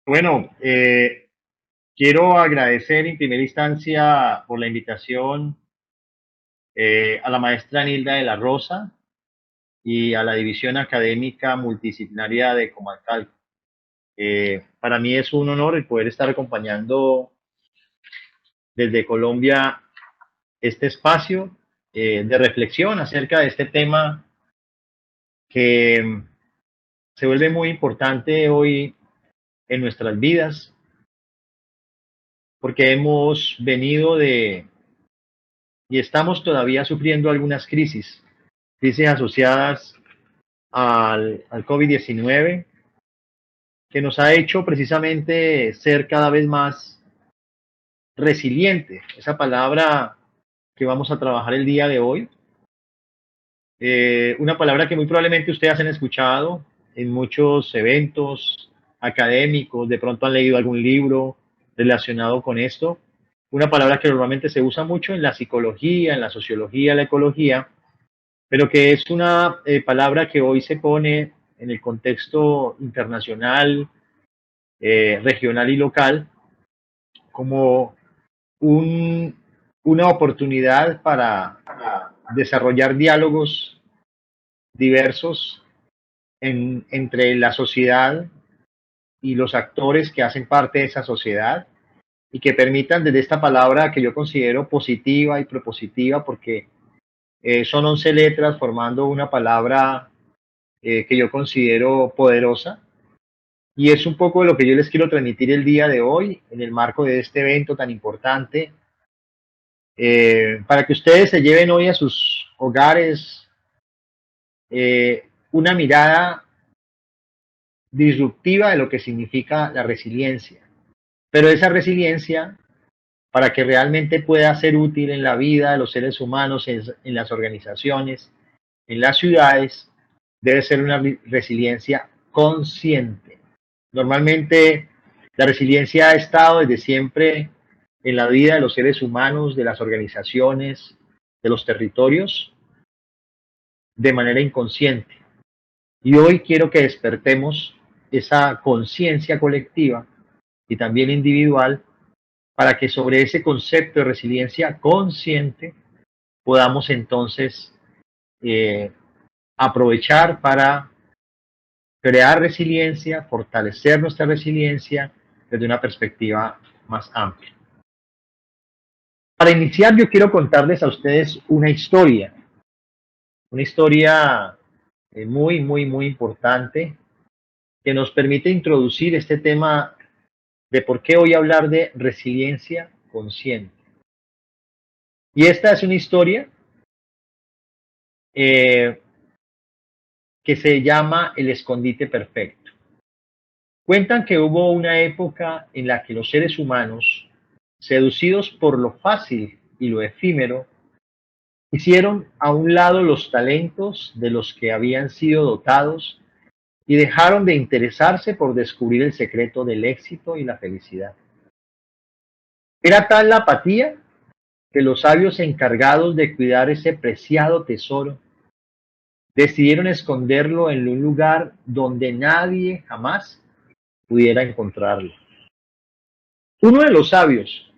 Bueno, quiero agradecer en primera instancia por la invitación a la maestra Nilda de la Rosa y a la División Académica Multidisciplinaria de Comalcalco. Para mí es un honor el poder estar acompañando desde Colombia este espacio de reflexión acerca de este tema que se vuelve muy importante hoy en nuestras vidas porque hemos venido de y estamos todavía sufriendo algunas crisis asociadas al COVID-19, que nos ha hecho precisamente ser cada vez más resiliente, esa palabra que vamos a trabajar el día de hoy, una palabra que muy probablemente ustedes han escuchado en muchos eventos académicos, de pronto han leído algún libro relacionado con esto, una palabra que normalmente se usa mucho en la psicología, en la sociología, la ecología, pero que es una palabra que hoy se pone en el contexto internacional, regional y local como un, una oportunidad para desarrollar diálogos diversos entre la sociedad y los actores que hacen parte de esa sociedad y que permitan desde esta palabra que yo considero positiva y propositiva porque son 11 letras formando una palabra que yo considero poderosa. Y es un poco de lo que yo les quiero transmitir el día de hoy en el marco de este evento tan importante, para que ustedes se lleven hoy a sus hogares una mirada disruptiva de lo que significa la resiliencia. Pero esa resiliencia, para que realmente pueda ser útil en la vida de los seres humanos, en las organizaciones, en las ciudades, debe ser una resiliencia consciente. Normalmente la resiliencia ha estado desde siempre en la vida de los seres humanos, de las organizaciones, de los territorios, de manera inconsciente. Y hoy quiero que despertemos esa conciencia colectiva y también individual para que sobre ese concepto de resiliencia consciente podamos entonces eh, aprovechar para crear resiliencia, fortalecer nuestra resiliencia desde una perspectiva más amplia. Para iniciar, yo quiero contarles a ustedes una historia muy importante que nos permite introducir este tema de por qué hoy hablar de resiliencia consciente. Y esta es una historia eh, que se llama El escondite perfecto. Cuentan que hubo una época en la que los seres humanos, seducidos por lo fácil y lo efímero, hicieron a un lado los talentos de los que habían sido dotados y dejaron de interesarse por descubrir el secreto del éxito y la felicidad. Era tal la apatía que los sabios encargados de cuidar ese preciado tesoro decidieron esconderlo en un lugar donde nadie jamás pudiera encontrarlo. Uno de los sabios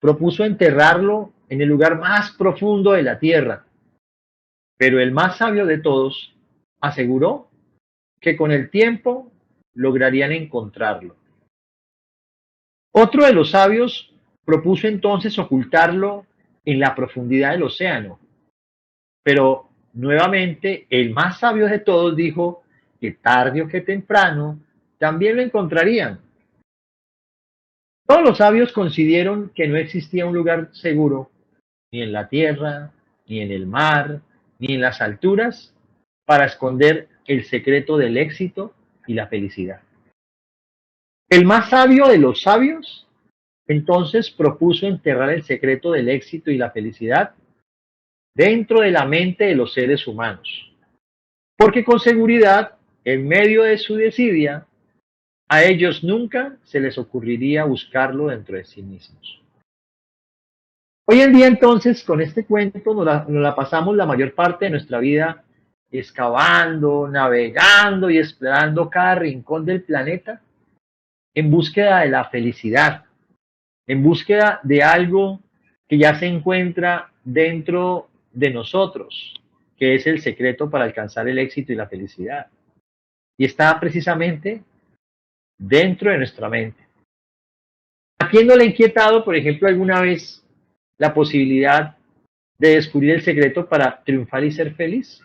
propuso enterrarlo en el lugar más profundo de la tierra, pero el más sabio de todos aseguró que con el tiempo lograrían encontrarlo. Otro de los sabios propuso entonces ocultarlo en la profundidad del océano, pero nuevamente el más sabio de todos dijo que tarde o que temprano también lo encontrarían. Todos los sabios coincidieron que no existía un lugar seguro, ni en la tierra, ni en el mar, ni en las alturas, para esconder el secreto del éxito y la felicidad. El más sabio de los sabios entonces propuso enterrar el secreto del éxito y la felicidad dentro de la mente de los seres humanos, porque con seguridad, en medio de su desidia, a ellos nunca se les ocurriría buscarlo dentro de sí mismos. Hoy en día entonces, con este cuento, nos la pasamos la mayor parte de nuestra vida excavando, navegando y explorando cada rincón del planeta en búsqueda de la felicidad, en búsqueda de algo que ya se encuentra dentro de nosotros, que es el secreto para alcanzar el éxito y la felicidad. Y está precisamente dentro de nuestra mente. ¿A quién no le ha inquietado, por ejemplo, alguna vez la posibilidad de descubrir el secreto para triunfar y ser feliz?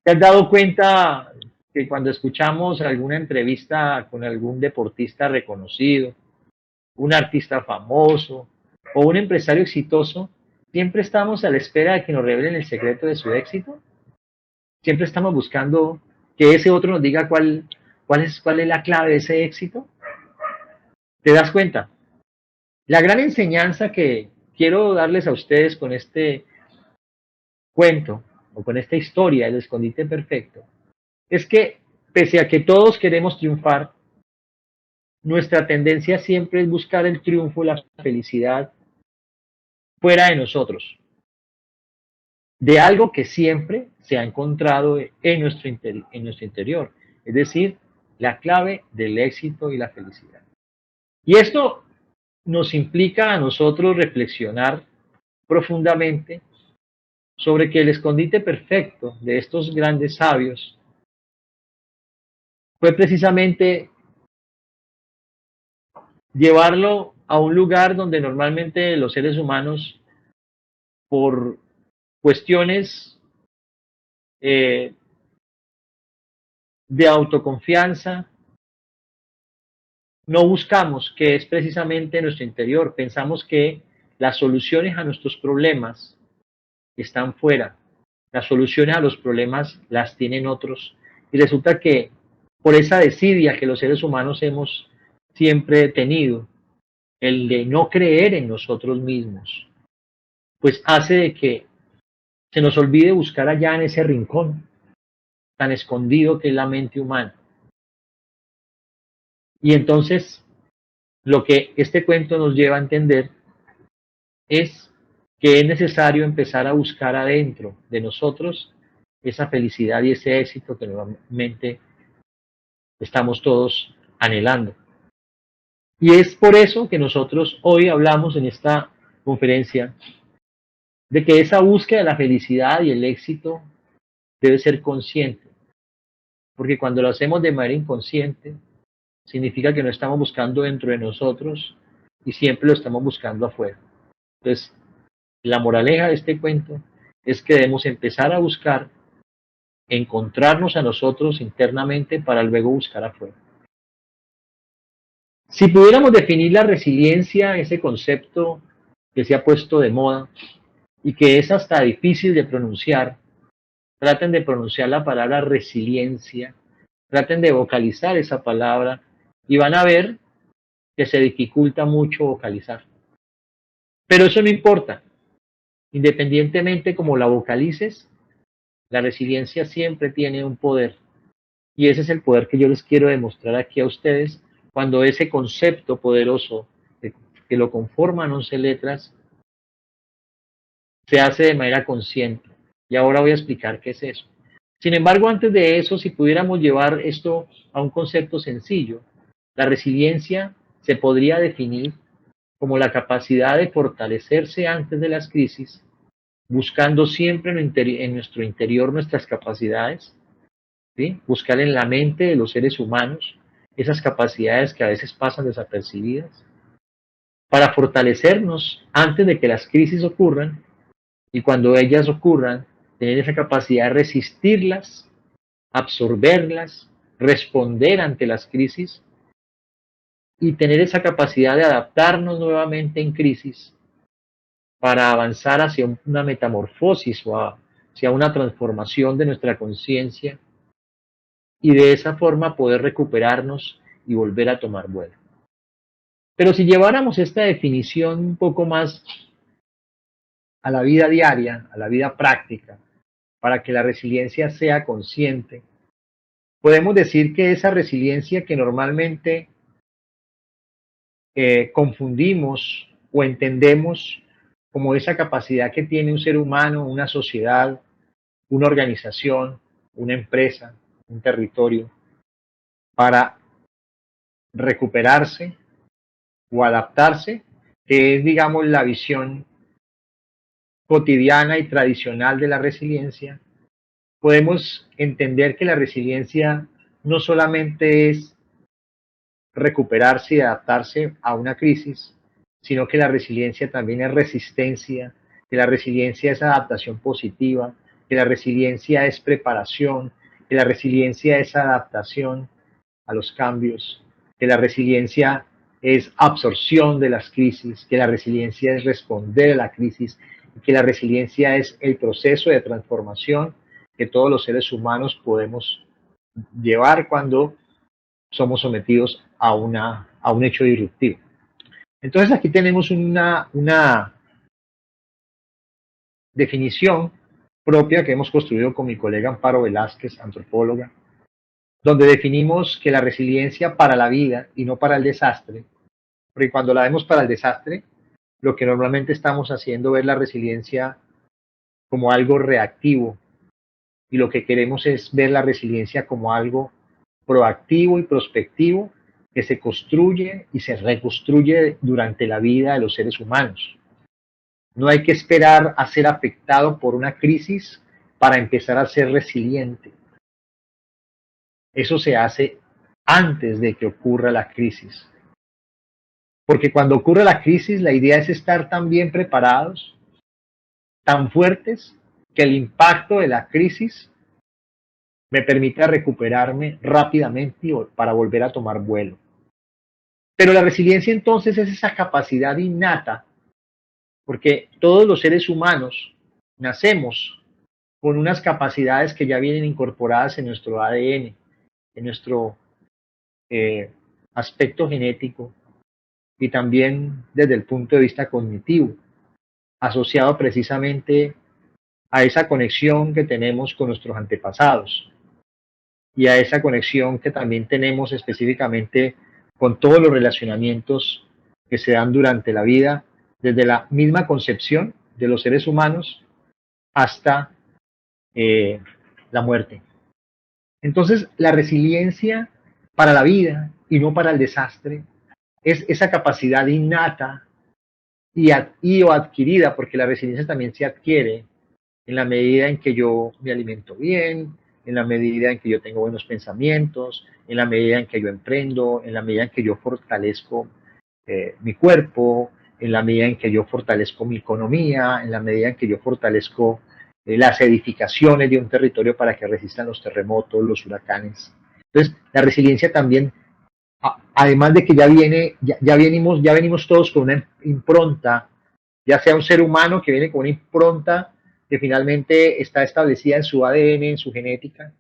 ¿Te has dado cuenta que cuando escuchamos alguna entrevista con algún deportista reconocido, un artista famoso o un empresario exitoso, siempre estamos a la espera de que nos revelen el secreto de su éxito? Siempre estamos buscando que ese otro nos diga cuál es la clave de ese éxito. ¿Te das cuenta? La gran enseñanza que quiero darles a ustedes con este cuento o con esta historia del escondite perfecto es que pese a que todos queremos triunfar, nuestra tendencia siempre es buscar el triunfo, la felicidad fuera de nosotros, de algo que siempre se ha encontrado en nuestro interior, es decir, la clave del éxito y la felicidad. Y esto nos implica a nosotros reflexionar profundamente sobre que el escondite perfecto de estos grandes sabios fue precisamente llevarlo a un lugar donde normalmente los seres humanos, por cuestiones eh, de autoconfianza, no buscamos, que es precisamente nuestro interior. Pensamos que las soluciones a nuestros problemas están fuera. Las soluciones a los problemas las tienen otros. Y resulta que por esa desidia que los seres humanos hemos siempre tenido, el de no creer en nosotros mismos, pues hace de que se nos olvide buscar allá en ese rincón tan escondido que es la mente humana. Y entonces lo que este cuento nos lleva a entender es que es necesario empezar a buscar adentro de nosotros esa felicidad y ese éxito que normalmente estamos todos anhelando. Y es por eso que nosotros hoy hablamos en esta conferencia de que esa búsqueda de la felicidad y el éxito debe ser consciente, porque cuando lo hacemos de manera inconsciente, significa que no estamos buscando dentro de nosotros y siempre lo estamos buscando afuera. Entonces, la moraleja de este cuento es que debemos empezar a buscar encontrarnos a nosotros internamente para luego buscar afuera. Si pudiéramos definir la resiliencia, ese concepto que se ha puesto de moda y que es hasta difícil de pronunciar, traten de pronunciar la palabra resiliencia, traten de vocalizar esa palabra y van a ver que se dificulta mucho vocalizar. Pero eso no importa, independientemente como la vocalices, la resiliencia siempre tiene un poder. Y ese es el poder que yo les quiero demostrar aquí a ustedes cuando ese concepto poderoso que lo conforman 11 letras se hace de manera consciente. Y ahora voy a explicar qué es eso. Sin embargo, antes de eso, si pudiéramos llevar esto a un concepto sencillo, la resiliencia se podría definir como la capacidad de fortalecerse antes de las crisis, buscando siempre en nuestro interior nuestras capacidades, ¿sí? Buscar en la mente de los seres humanos esas capacidades que a veces pasan desapercibidas, para fortalecernos antes de que las crisis ocurran y cuando ellas ocurran, tener esa capacidad de resistirlas, absorberlas, responder ante las crisis y tener esa capacidad de adaptarnos nuevamente en crisis para avanzar hacia una metamorfosis o hacia una transformación de nuestra conciencia y de esa forma poder recuperarnos y volver a tomar vuelo. Pero si lleváramos esta definición un poco más a la vida diaria, a la vida práctica, para que la resiliencia sea consciente, podemos decir que esa resiliencia que normalmente confundimos o entendemos como esa capacidad que tiene un ser humano, una sociedad, una organización, una empresa, un territorio, para recuperarse o adaptarse, que es, digamos, la visión cotidiana y tradicional de la resiliencia, podemos entender que la resiliencia no solamente es recuperarse y adaptarse a una crisis, sino que la resiliencia también es resistencia, que la resiliencia es adaptación positiva, que la resiliencia es preparación, que la resiliencia es adaptación a los cambios, que la resiliencia es absorción de las crisis, que la resiliencia es responder a la crisis, y que la resiliencia es el proceso de transformación que todos los seres humanos podemos llevar cuando somos sometidos a un hecho disruptivo. Entonces aquí tenemos una definición propia que hemos construido con mi colega Amparo Velázquez, antropóloga, donde definimos que la resiliencia para la vida y no para el desastre, porque cuando la vemos para el desastre, lo que normalmente estamos haciendo es la resiliencia como algo reactivo, y lo que queremos es ver la resiliencia como algo proactivo y prospectivo que se construye y se reconstruye durante la vida de los seres humanos. No hay que esperar a ser afectado por una crisis para empezar a ser resiliente. Eso se hace antes de que ocurra la crisis. Porque cuando ocurre la crisis, la idea es estar tan bien preparados, tan fuertes, que el impacto de la crisis me permita recuperarme rápidamente para volver a tomar vuelo. Pero la resiliencia entonces es esa capacidad innata, porque todos los seres humanos nacemos con unas capacidades que ya vienen incorporadas en nuestro ADN, en nuestro eh, aspecto genético y también desde el punto de vista cognitivo, asociado precisamente a esa conexión que tenemos con nuestros antepasados y a esa conexión que también tenemos específicamente con todos los relacionamientos que se dan durante la vida, desde la misma concepción de los seres humanos hasta eh, la muerte. Entonces, la resiliencia para la vida y no para el desastre es esa capacidad innata y o adquirida, porque la resiliencia también se adquiere en la medida en que yo me alimento bien, en la medida en que yo tengo buenos pensamientos, en la medida en que yo emprendo, en la medida en que yo fortalezco mi cuerpo, en la medida en que yo fortalezco mi economía, en la medida en que yo fortalezco las edificaciones de un territorio para que resistan los terremotos, los huracanes. Entonces, la resiliencia también, además de que ya venimos todos con una impronta, ya sea un ser humano que viene con una impronta que finalmente está establecida en su ADN, en su genética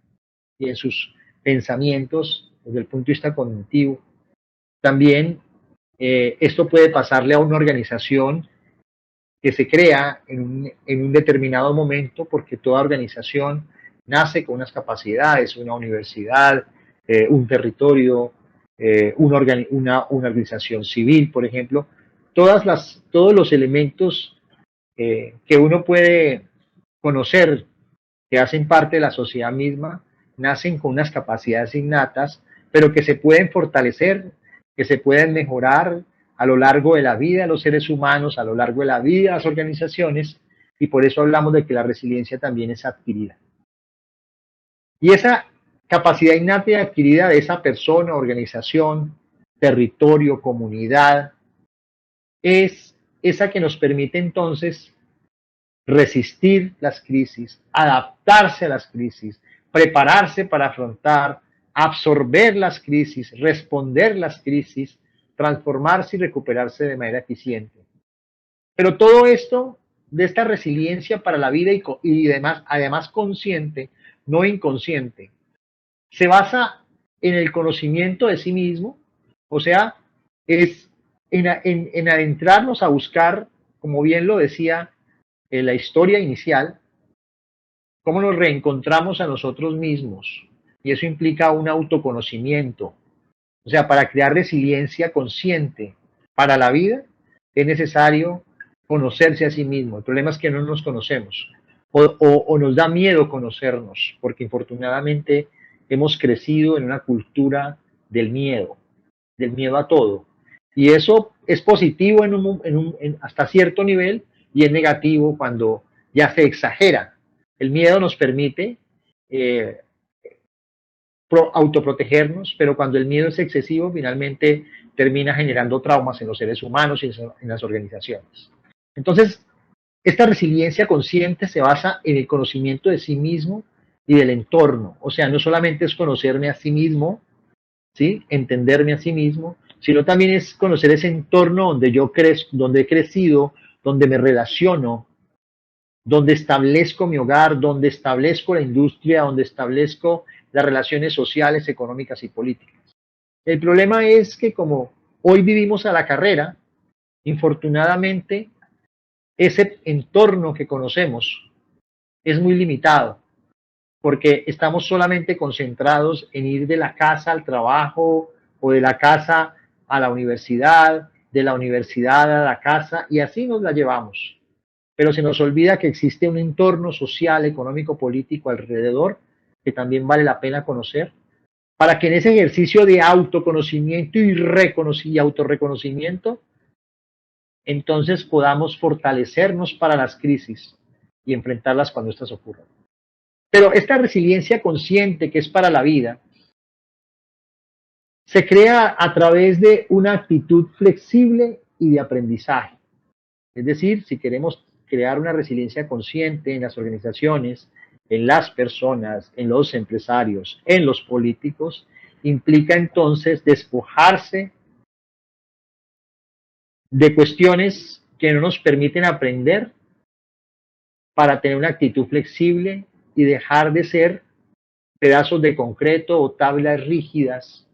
y en sus pensamientos desde el punto de vista cognitivo. También esto puede pasarle a una organización que se crea en un determinado momento, porque toda organización nace con unas capacidades, una universidad, un territorio, una organización civil, por ejemplo, todos los elementos que uno puede conocer que hacen parte de la sociedad misma, nacen con unas capacidades innatas, pero que se pueden fortalecer, que se pueden mejorar a lo largo de la vida de los seres humanos, a lo largo de la vida de las organizaciones, y por eso hablamos de que la resiliencia también es adquirida. Y esa capacidad innata y adquirida de esa persona, organización, territorio, comunidad, es esa que nos permite entonces resistir las crisis, adaptarse a las crisis, prepararse para afrontar, absorber las crisis, responder las crisis, transformarse y recuperarse de manera eficiente. Pero todo esto, de esta resiliencia para la vida y demás, además consciente, no inconsciente, se basa en el conocimiento de sí mismo, o sea, es en adentrarnos a buscar, como bien lo decía en la historia inicial, cómo nos reencontramos a nosotros mismos. Y eso implica un autoconocimiento. O sea, para crear resiliencia consciente para la vida es necesario conocerse a sí mismo. El problema es que no nos conocemos o nos da miedo conocernos, porque infortunadamente hemos crecido en una cultura del miedo. del miedo a todo. Y eso es positivo hasta cierto nivel y es negativo cuando ya se exagera. El miedo nos permite autoprotegernos, pero cuando el miedo es excesivo, finalmente termina generando traumas en los seres humanos y en las organizaciones. Entonces, esta resiliencia consciente se basa en el conocimiento de sí mismo y del entorno. O sea, no solamente es conocerme a sí mismo, ¿sí? Entenderme a sí mismo, sino también es conocer ese entorno donde yo crezco, donde he crecido, donde me relaciono, donde establezco mi hogar, donde establezco la industria, donde establezco las relaciones sociales, económicas y políticas. El problema es que como hoy vivimos a la carrera, infortunadamente ese entorno que conocemos es muy limitado, porque estamos solamente concentrados en ir de la casa al trabajo o de la casa a la universidad, de la universidad a la casa, y así nos la llevamos. Pero se nos olvida que existe un entorno social, económico, político alrededor que también vale la pena conocer, para que en ese ejercicio de autoconocimiento y autorreconocimiento, entonces podamos fortalecernos para las crisis y enfrentarlas cuando estas ocurran. Pero esta resiliencia consciente que es para la vida, se crea a través de una actitud flexible y de aprendizaje. Es decir, si queremos crear una resiliencia consciente en las organizaciones, en las personas, en los empresarios, en los políticos, implica entonces despojarse de cuestiones que no nos permiten aprender para tener una actitud flexible y dejar de ser pedazos de concreto o tablas rígidas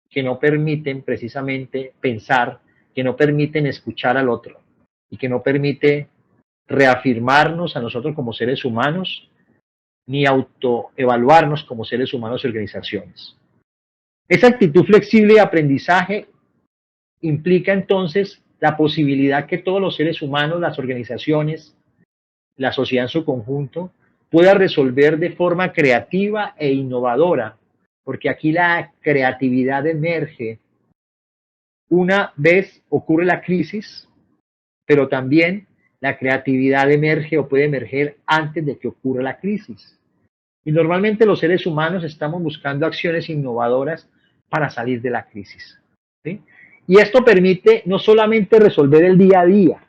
que no permiten precisamente pensar, que no permiten escuchar al otro y que no permite reafirmarnos a nosotros como seres humanos ni autoevaluarnos como seres humanos y organizaciones. Esa actitud flexible de aprendizaje implica entonces la posibilidad que todos los seres humanos, las organizaciones, la sociedad en su conjunto, pueda resolver de forma creativa e innovadora, porque aquí la creatividad emerge una vez ocurre la crisis, pero también la creatividad emerge o puede emerger antes de que ocurra la crisis. Y normalmente los seres humanos estamos buscando acciones innovadoras para salir de la crisis, ¿sí? Y esto permite no solamente resolver el día a día,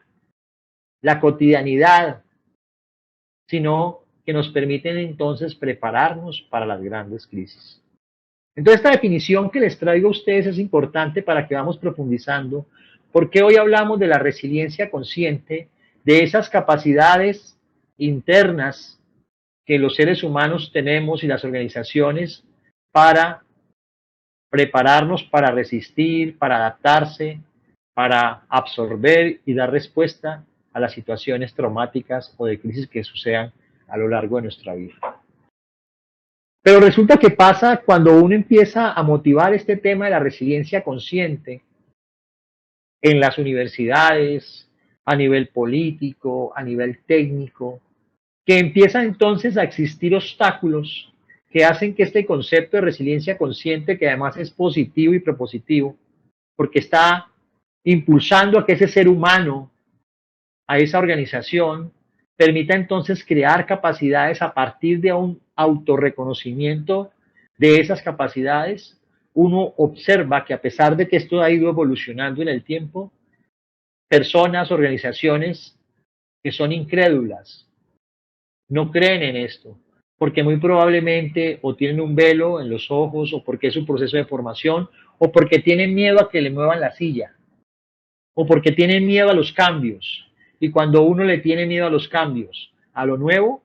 la cotidianidad, sino que nos permiten entonces prepararnos para las grandes crisis. Entonces, esta definición que les traigo a ustedes es importante para que vamos profundizando, porque hoy hablamos de la resiliencia consciente, de esas capacidades internas que los seres humanos tenemos y las organizaciones para prepararnos para resistir, para adaptarse, para absorber y dar respuesta a las situaciones traumáticas o de crisis que sucedan a lo largo de nuestra vida. Pero resulta que pasa cuando uno empieza a motivar este tema de la resiliencia consciente en las universidades, a nivel político, a nivel técnico, que empiezan entonces a existir obstáculos que hacen que este concepto de resiliencia consciente, que además es positivo y propositivo, porque está impulsando a que ese ser humano, a esa organización, permita entonces crear capacidades a partir de un autorreconocimiento de esas capacidades. Uno observa que a pesar de que esto ha ido evolucionando en el tiempo, personas, organizaciones que son incrédulas, no creen en esto, porque muy probablemente o tienen un velo en los ojos, o porque es un proceso de formación, o porque tienen miedo a que le muevan la silla, o porque tienen miedo a los cambios. Y cuando uno le tiene miedo a los cambios, a lo nuevo,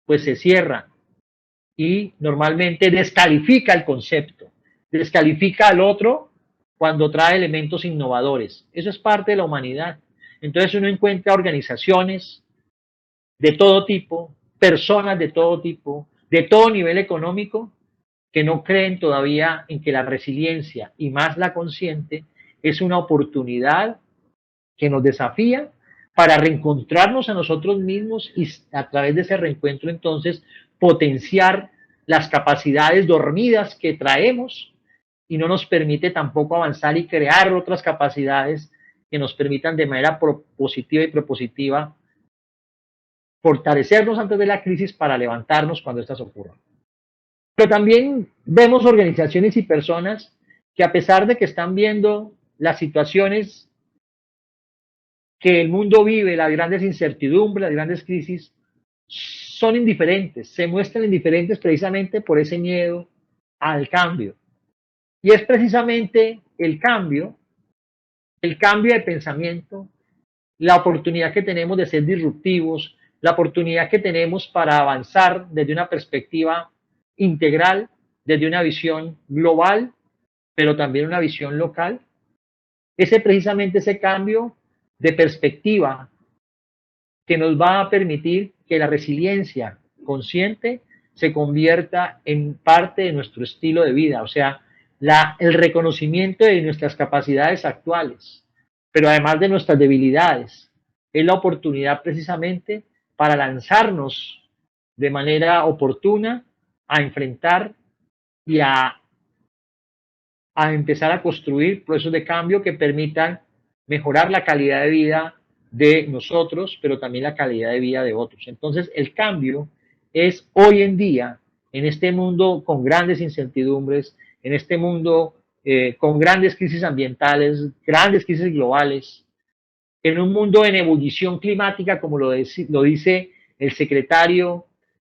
pues se cierra y normalmente descalifica el concepto, descalifica al otro cuando trae elementos innovadores. Eso es parte de la humanidad. Entonces uno encuentra organizaciones de todo tipo, personas de todo nivel económico, que no creen todavía en que la resiliencia y más la consciente es una oportunidad que nos desafía para reencontrarnos a nosotros mismos y a través de ese reencuentro entonces potenciar las capacidades dormidas que traemos y no nos permite tampoco avanzar y crear otras capacidades que nos permitan de manera positiva y propositiva fortalecernos antes de la crisis para levantarnos cuando estas ocurran. Pero también vemos organizaciones y personas que, a pesar de que están viendo las situaciones que el mundo vive, las grandes incertidumbres, las grandes crisis, son indiferentes, se muestran indiferentes precisamente por ese miedo al cambio. Y es precisamente el cambio de pensamiento, la oportunidad que tenemos de ser disruptivos, la oportunidad que tenemos para avanzar desde una perspectiva integral, desde una visión global, pero también una visión local. Precisamente ese cambio de perspectiva que nos va a permitir que la resiliencia consciente se convierta en parte de nuestro estilo de vida, o sea, el reconocimiento de nuestras capacidades actuales, pero además de nuestras debilidades. Es la oportunidad precisamente para lanzarnos de manera oportuna a enfrentar y a empezar a construir procesos de cambio que permitan mejorar la calidad de vida de nosotros, pero también la calidad de vida de otros. Entonces, el cambio es hoy en día, en este mundo con grandes incertidumbres, en este mundo con grandes crisis ambientales, grandes crisis globales, en un mundo en ebullición climática, como lo dice el secretario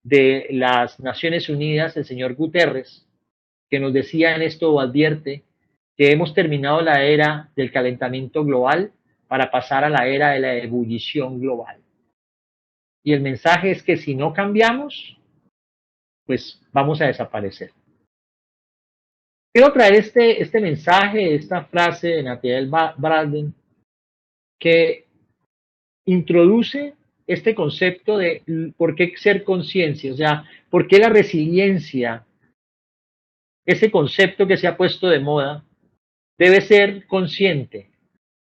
de las Naciones Unidas, el señor Guterres, que nos decía en esto o advierte que hemos terminado la era del calentamiento global para pasar a la era de la ebullición global. Y el mensaje es que si no cambiamos, pues vamos a desaparecer. Quiero traer este mensaje, esta frase de Nathaniel Branden, que introduce este concepto de por qué ser conciencia, o sea, por qué la resiliencia, ese concepto que se ha puesto de moda, debe ser consciente.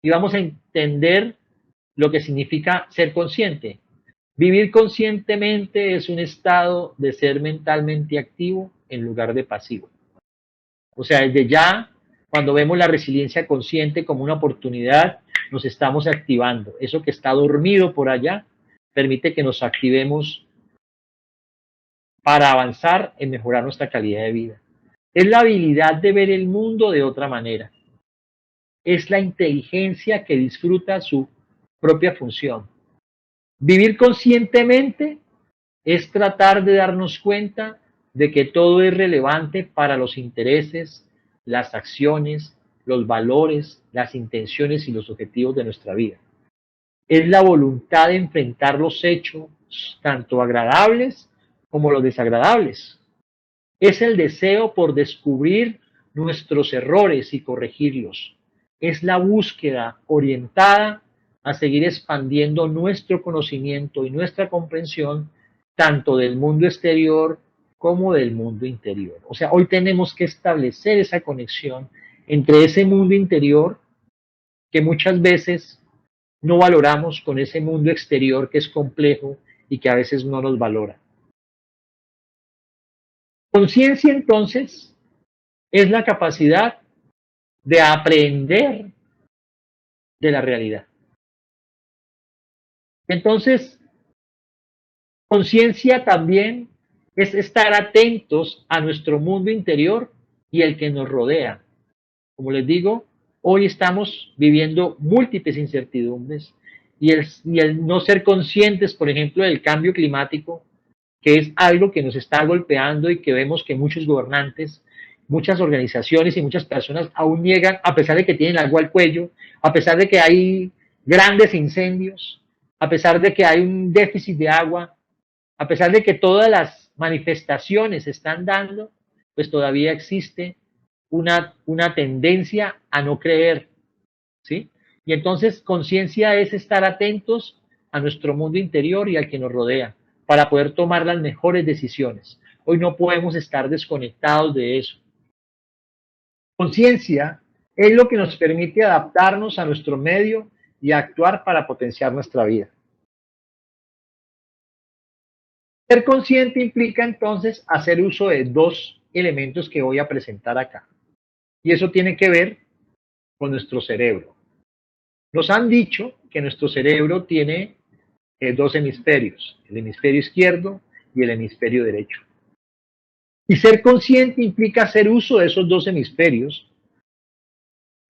Y vamos a entender lo que significa ser consciente. Vivir conscientemente es un estado de ser mentalmente activo en lugar de pasivo. O sea, desde ya, cuando vemos la resiliencia consciente como una oportunidad, nos estamos activando. Eso que está dormido por allá permite que nos activemos para avanzar en mejorar nuestra calidad de vida. Es la habilidad de ver el mundo de otra manera. Es la inteligencia que disfruta su propia función. Vivir conscientemente es tratar de darnos cuenta de que todo es relevante para los intereses, las acciones, los valores, las intenciones y los objetivos de nuestra vida. Es la voluntad de enfrentar los hechos, tanto agradables como los desagradables. Es el deseo por descubrir nuestros errores y corregirlos. Es la búsqueda orientada a seguir expandiendo nuestro conocimiento y nuestra comprensión tanto del mundo exterior como del mundo interior. O sea, hoy tenemos que establecer esa conexión entre ese mundo interior que muchas veces no valoramos con ese mundo exterior que es complejo y que a veces no nos valora. Conciencia, entonces, es la capacidad de aprender de la realidad. Entonces, conciencia también es estar atentos a nuestro mundo interior y el que nos rodea. Como les digo, hoy estamos viviendo múltiples incertidumbres y el no ser conscientes, por ejemplo, del cambio climático, que es algo que nos está golpeando y que vemos que muchos gobernantes, muchas organizaciones y muchas personas aún niegan, a pesar de que tienen agua al cuello, a pesar de que hay grandes incendios, a pesar de que hay un déficit de agua, a pesar de que todas las manifestaciones se están dando, pues todavía existe una tendencia a no creer, ¿sí? Y entonces conciencia es estar atentos a nuestro mundo interior y al que nos rodea para poder tomar las mejores decisiones. Hoy no podemos estar desconectados de eso. Conciencia es lo que nos permite adaptarnos a nuestro medio y actuar para potenciar nuestra vida. Ser consciente implica entonces hacer uso de dos elementos que voy a presentar acá. Y eso tiene que ver con nuestro cerebro. Nos han dicho que nuestro cerebro tiene dos hemisferios, el hemisferio izquierdo y el hemisferio derecho. Y ser consciente implica hacer uso de esos dos hemisferios,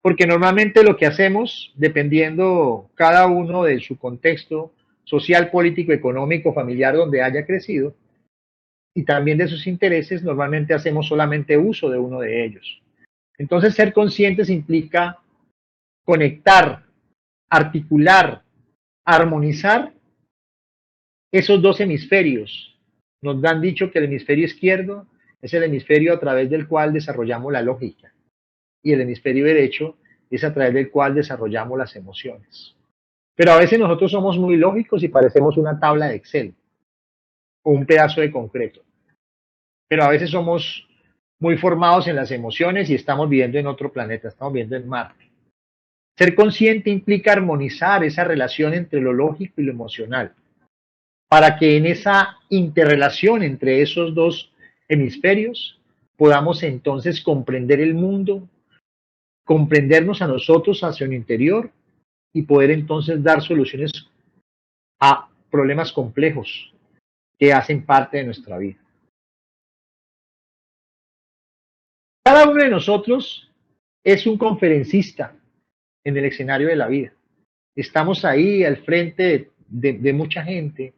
porque normalmente lo que hacemos, dependiendo cada uno de su contexto social, político, económico, familiar, donde haya crecido, y también de sus intereses, normalmente hacemos solamente uso de uno de ellos. Entonces, ser conscientes implica conectar, articular, armonizar esos dos hemisferios. Nos han dicho que el hemisferio izquierdo es el hemisferio a través del cual desarrollamos la lógica y el hemisferio derecho es a través del cual desarrollamos las emociones. Pero a veces nosotros somos muy lógicos y parecemos una tabla de Excel o un pedazo de concreto. Pero a veces somos muy formados en las emociones y estamos viviendo en otro planeta, estamos viviendo en Marte. Ser consciente implica armonizar esa relación entre lo lógico y lo emocional, para que en esa interrelación entre esos dos hemisferios podamos entonces comprender el mundo, comprendernos a nosotros hacia el interior y poder entonces dar soluciones a problemas complejos que hacen parte de nuestra vida. Cada uno de nosotros es un conferencista en el escenario de la vida. Estamos ahí al frente de mucha gente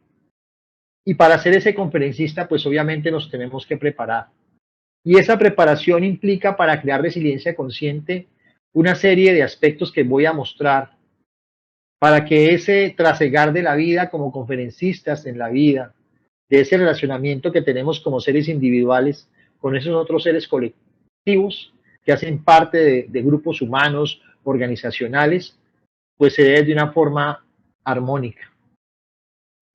y para ser ese conferencista pues obviamente nos tenemos que preparar. Y esa preparación implica para crear resiliencia consciente una serie de aspectos que voy a mostrar para que ese trasegar de la vida como conferencistas en la vida, de ese relacionamiento que tenemos como seres individuales con esos otros seres colectivos que hacen parte de grupos humanos, organizacionales, pues se dé de una forma armónica.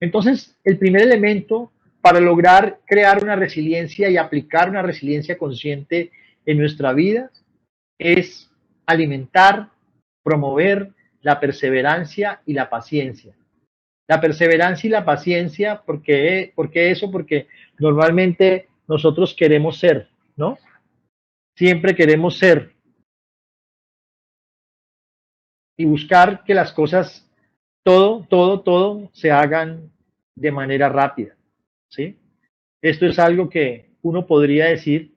Entonces, el primer elemento para lograr crear una resiliencia y aplicar una resiliencia consciente en nuestra vida es alimentar, promover la perseverancia y la paciencia. La perseverancia y la paciencia, ¿por qué eso? Porque normalmente nosotros queremos ser, ¿no? Siempre queremos ser y buscar que las cosas, todo se hagan de manera rápida, ¿sí? Esto es algo que uno podría decir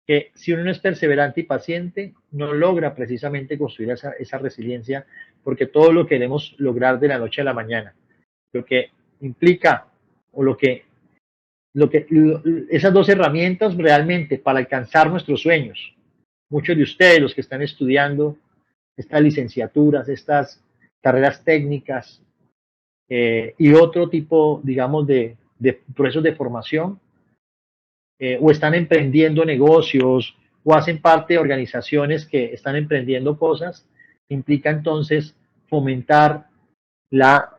que si uno no es perseverante y paciente, no logra precisamente construir esa resiliencia, porque todo lo queremos lograr de la noche a la mañana. Lo que implica, o esas dos herramientas realmente para alcanzar nuestros sueños. Muchos de ustedes, los que están estudiando estas licenciaturas, estas carreras técnicas y otro tipo, digamos, de procesos de formación, o están emprendiendo negocios o hacen parte de organizaciones que están emprendiendo cosas, implica entonces fomentar la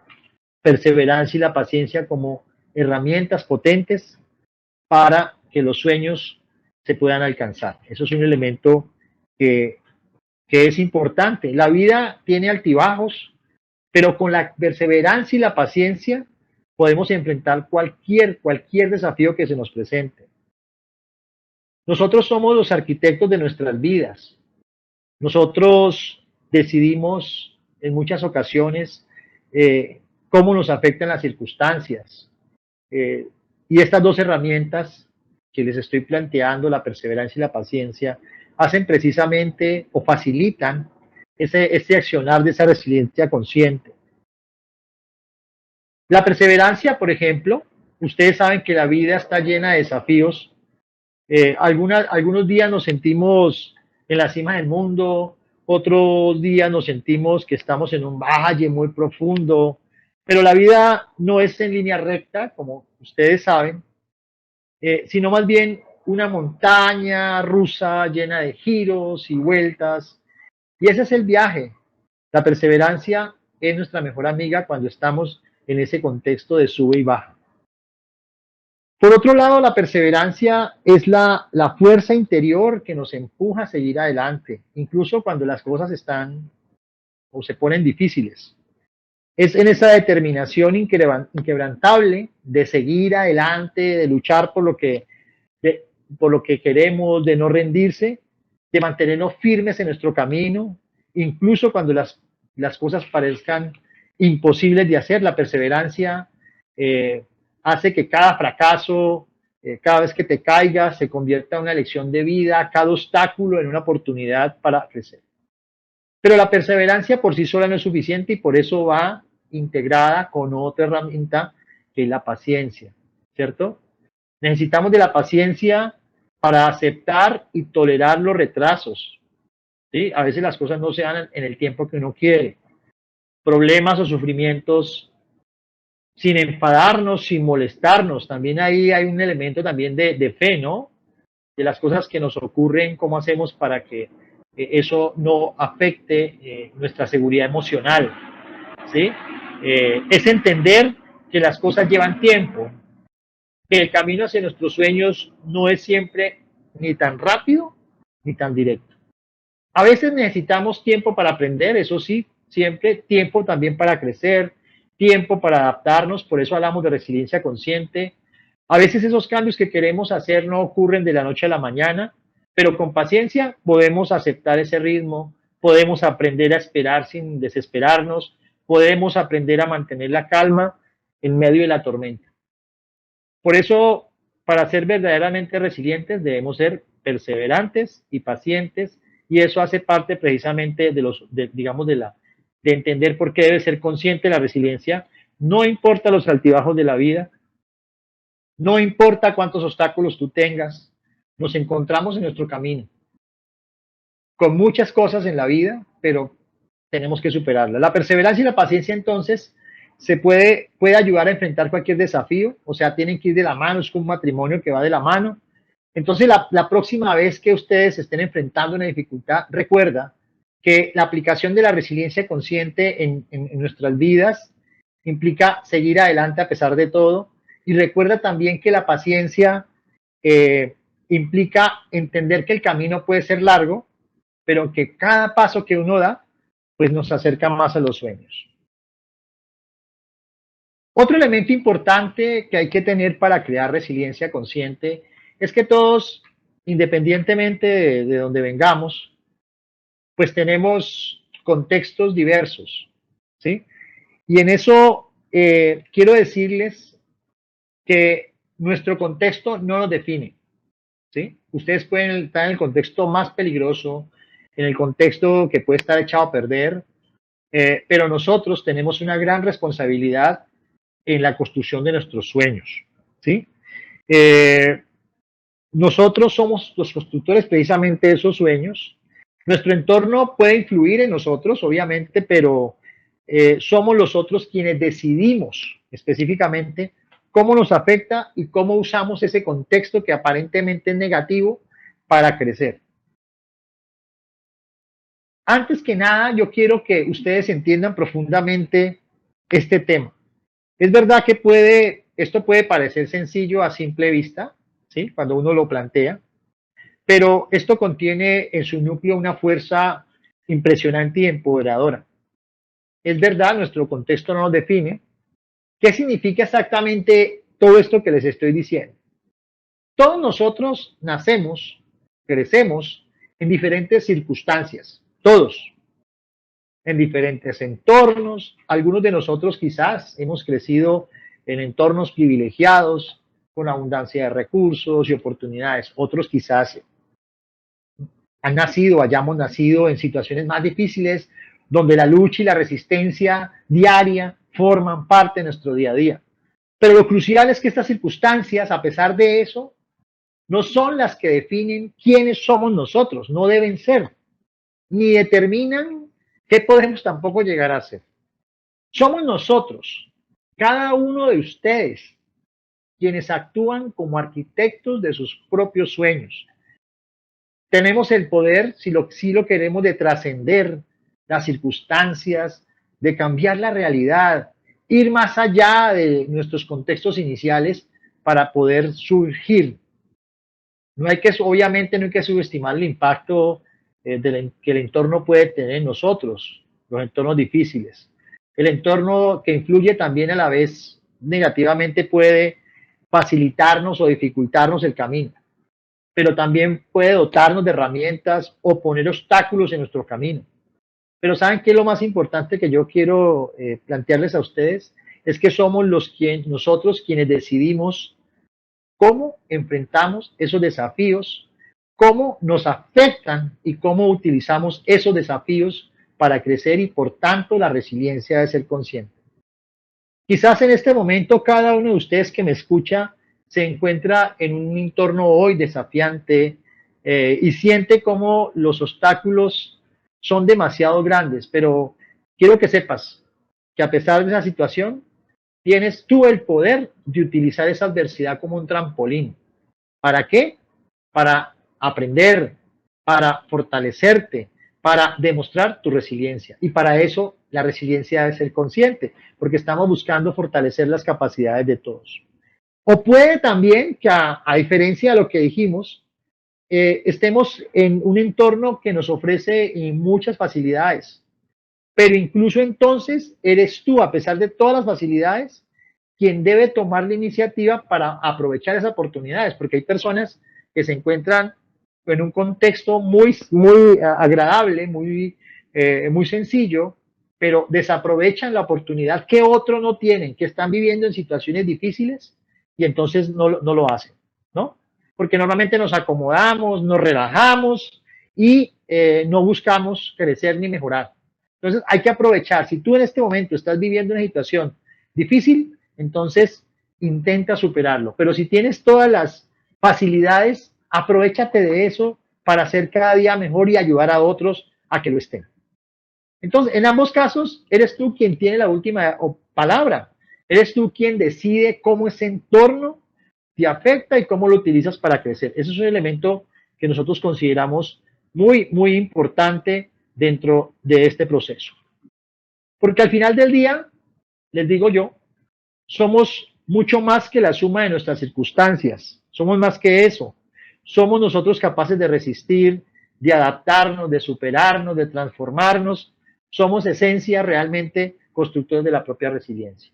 perseverancia y la paciencia como herramientas potentes para que los sueños se puedan alcanzar. Eso es un elemento que es importante. La vida tiene altibajos, pero con la perseverancia y la paciencia podemos enfrentar cualquier desafío que se nos presente. Nosotros somos los arquitectos de nuestras vidas. Nosotros decidimos en muchas ocasiones cómo nos afectan las circunstancias. Y estas dos herramientas que les estoy planteando, la perseverancia y la paciencia, hacen precisamente o facilitan ese accionar de esa resiliencia consciente. La perseverancia, por ejemplo, ustedes saben que la vida está llena de desafíos. Algunos días nos sentimos en la cima del mundo, otros días nos sentimos que estamos en un valle muy profundo, pero la vida no es en línea recta, como ustedes saben, sino más bien una montaña rusa llena de giros y vueltas. Y ese es el viaje. La perseverancia es nuestra mejor amiga cuando estamos en ese contexto de sube y baja. Por otro lado, la perseverancia es la fuerza interior que nos empuja a seguir adelante, incluso cuando las cosas están o se ponen difíciles. Es en esa determinación inquebrantable de seguir adelante, de luchar por lo que queremos, de no rendirse, de mantenernos firmes en nuestro camino, incluso cuando las cosas parezcan imposibles de hacer. La perseverancia hace que cada fracaso, cada vez que te caigas, se convierta en una lección de vida, cada obstáculo en una oportunidad para crecer. Pero la perseverancia por sí sola no es suficiente y por eso va integrada con otra herramienta que es la paciencia, ¿cierto? Necesitamos de la paciencia para aceptar y tolerar los retrasos, ¿sí? A veces las cosas no se dan en el tiempo que uno quiere. Problemas o sufrimientos sin enfadarnos, sin molestarnos. También ahí hay un elemento también de fe, ¿no? De las cosas que nos ocurren, cómo hacemos para que eso no afecte nuestra seguridad emocional, ¿sí? Es entender que las cosas llevan tiempo, que el camino hacia nuestros sueños no es siempre ni tan rápido ni tan directo. A veces necesitamos tiempo para aprender, eso sí, siempre tiempo también para crecer, tiempo para adaptarnos, por eso hablamos de resiliencia consciente. A veces esos cambios que queremos hacer no ocurren de la noche a la mañana, pero con paciencia podemos aceptar ese ritmo, podemos aprender a esperar sin desesperarnos, podemos aprender a mantener la calma en medio de la tormenta. Por eso, para ser verdaderamente resilientes, debemos ser perseverantes y pacientes, y eso hace parte precisamente digamos, de entender por qué debe ser consciente la resiliencia. No importa los altibajos de la vida, no importa cuántos obstáculos tú tengas, nos encontramos en nuestro camino con muchas cosas en la vida, pero tenemos que superarlas. La perseverancia y la paciencia, entonces, puede ayudar a enfrentar cualquier desafío, o sea, tienen que ir de la mano, es como un matrimonio que va de la mano. Entonces, la próxima vez que ustedes estén enfrentando una dificultad, recuerda que la aplicación de la resiliencia consciente en nuestras vidas implica seguir adelante a pesar de todo. Y recuerda también que la paciencia implica entender que el camino puede ser largo, pero que cada paso que uno da, pues nos acerca más a los sueños. Otro elemento importante que hay que tener para crear resiliencia consciente es que todos, independientemente de donde vengamos, pues tenemos contextos diversos, ¿sí? Y en eso quiero decirles que nuestro contexto no nos define, ¿sí? Ustedes pueden estar en el contexto más peligroso, en el contexto que puede estar echado a perder, pero nosotros tenemos una gran responsabilidad en la construcción de nuestros sueños, ¿sí? Eh, Nosotros somos los constructores precisamente de esos sueños. Nuestro entorno puede influir en nosotros, obviamente, pero somos nosotros quienes decidimos específicamente cómo nos afecta y cómo usamos ese contexto que aparentemente es negativo para crecer. Antes que nada, yo quiero que ustedes entiendan profundamente este tema. Es verdad que esto puede parecer sencillo a simple vista, ¿sí? Cuando uno lo plantea, pero esto contiene en su núcleo una fuerza impresionante y empoderadora. Es verdad, nuestro contexto no nos define. ¿Qué significa exactamente todo esto que les estoy diciendo? Todos nosotros nacemos, crecemos en diferentes circunstancias, todos, en diferentes entornos. Algunos de nosotros quizás hemos crecido en entornos privilegiados, con abundancia de recursos y oportunidades. Otros quizás hayamos nacido en situaciones más difíciles, donde la lucha y la resistencia diaria forman parte de nuestro día a día. Pero lo crucial es que estas circunstancias, a pesar de eso, no son las que definen quiénes somos nosotros, no deben ser, ni determinan qué podemos tampoco llegar a ser. Somos nosotros, cada uno de ustedes, quienes actúan como arquitectos de sus propios sueños. Tenemos el poder, si lo queremos, de trascender las circunstancias, de cambiar la realidad, ir más allá de nuestros contextos iniciales para poder surgir. Obviamente no hay que subestimar el impacto que el entorno puede tener en nosotros, los entornos difíciles. El entorno que influye también a la vez negativamente puede facilitarnos o dificultarnos el camino. pero también puede dotarnos de herramientas o poner obstáculos en nuestro camino. Pero ¿saben qué es lo más importante que yo quiero plantearles a ustedes? Es que somos nosotros quienes decidimos cómo enfrentamos esos desafíos, cómo nos afectan y cómo utilizamos esos desafíos para crecer y por tanto la resiliencia de ser consciente. Quizás en este momento cada uno de ustedes que me escucha se encuentra en un entorno hoy desafiante y siente como los obstáculos son demasiado grandes, pero quiero que sepas que a pesar de esa situación, tienes tú el poder de utilizar esa adversidad como un trampolín. ¿Para qué? Para aprender, para fortalecerte, para demostrar tu resiliencia. Y para eso la resiliencia debe ser consciente, porque estamos buscando fortalecer las capacidades de todos. O puede también que a diferencia de lo que dijimos, estemos en un entorno que nos ofrece muchas facilidades, pero incluso entonces eres tú, a pesar de todas las facilidades, quien debe tomar la iniciativa para aprovechar esas oportunidades, porque hay personas que se encuentran en un contexto muy agradable, muy sencillo, pero desaprovechan la oportunidad que otros no tienen, que están viviendo en situaciones difíciles y entonces no lo hacen, ¿no? Porque normalmente nos acomodamos, nos relajamos y no buscamos crecer ni mejorar. Entonces hay que aprovechar. Si tú en este momento estás viviendo una situación difícil, entonces intenta superarlo. Pero si tienes todas las facilidades, aprovéchate de eso para hacer cada día mejor y ayudar a otros a que lo estén. Entonces, en ambos casos, eres tú quien tiene la última palabra. Eres tú quien decide cómo ese entorno te afecta y cómo lo utilizas para crecer. Ese es un elemento que nosotros consideramos muy importante dentro de este proceso. Porque al final del día, les digo yo, somos mucho más que la suma de nuestras circunstancias. Somos más que eso. Somos nosotros capaces de resistir, de adaptarnos, de superarnos, de transformarnos. Somos esencia realmente constructores de la propia resiliencia.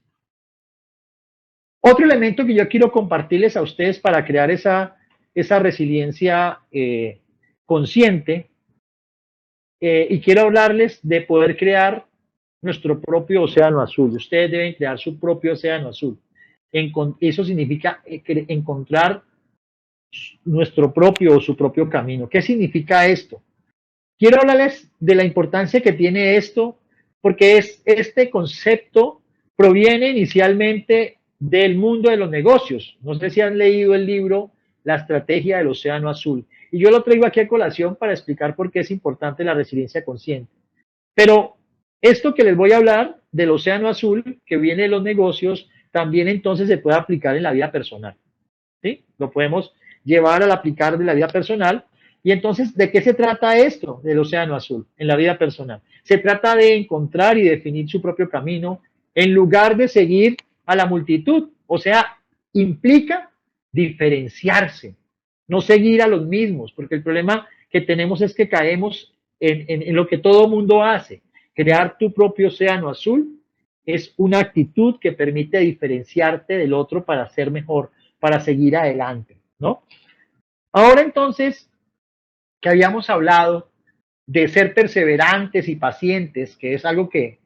Otro elemento que yo quiero compartirles a ustedes para crear esa resiliencia consciente, y quiero hablarles de poder crear nuestro propio océano azul. Ustedes deben crear su propio océano azul. Eso significa encontrar nuestro propio o su propio camino. ¿Qué significa esto? Quiero hablarles de la importancia que tiene esto, porque este concepto proviene inicialmente del mundo de los negocios. No sé si han leído el libro La estrategia del océano azul. Y yo lo traigo aquí a colación para explicar por qué es importante la resiliencia consciente. Pero esto que les voy a hablar del océano azul, que viene de los negocios, también entonces se puede aplicar en la vida personal. ¿Sí? Lo podemos llevar al aplicar de la vida personal. Y entonces, ¿de qué se trata esto del océano azul en la vida personal? Se trata de encontrar y definir su propio camino en lugar de seguir a la multitud. O sea, implica diferenciarse, no seguir a los mismos, porque el problema que tenemos es que caemos en lo que todo mundo hace. Crear tu propio océano azul es una actitud que permite diferenciarte del otro para ser mejor, para seguir adelante, ¿no? Ahora entonces, que habíamos hablado de ser perseverantes y pacientes, que es algo que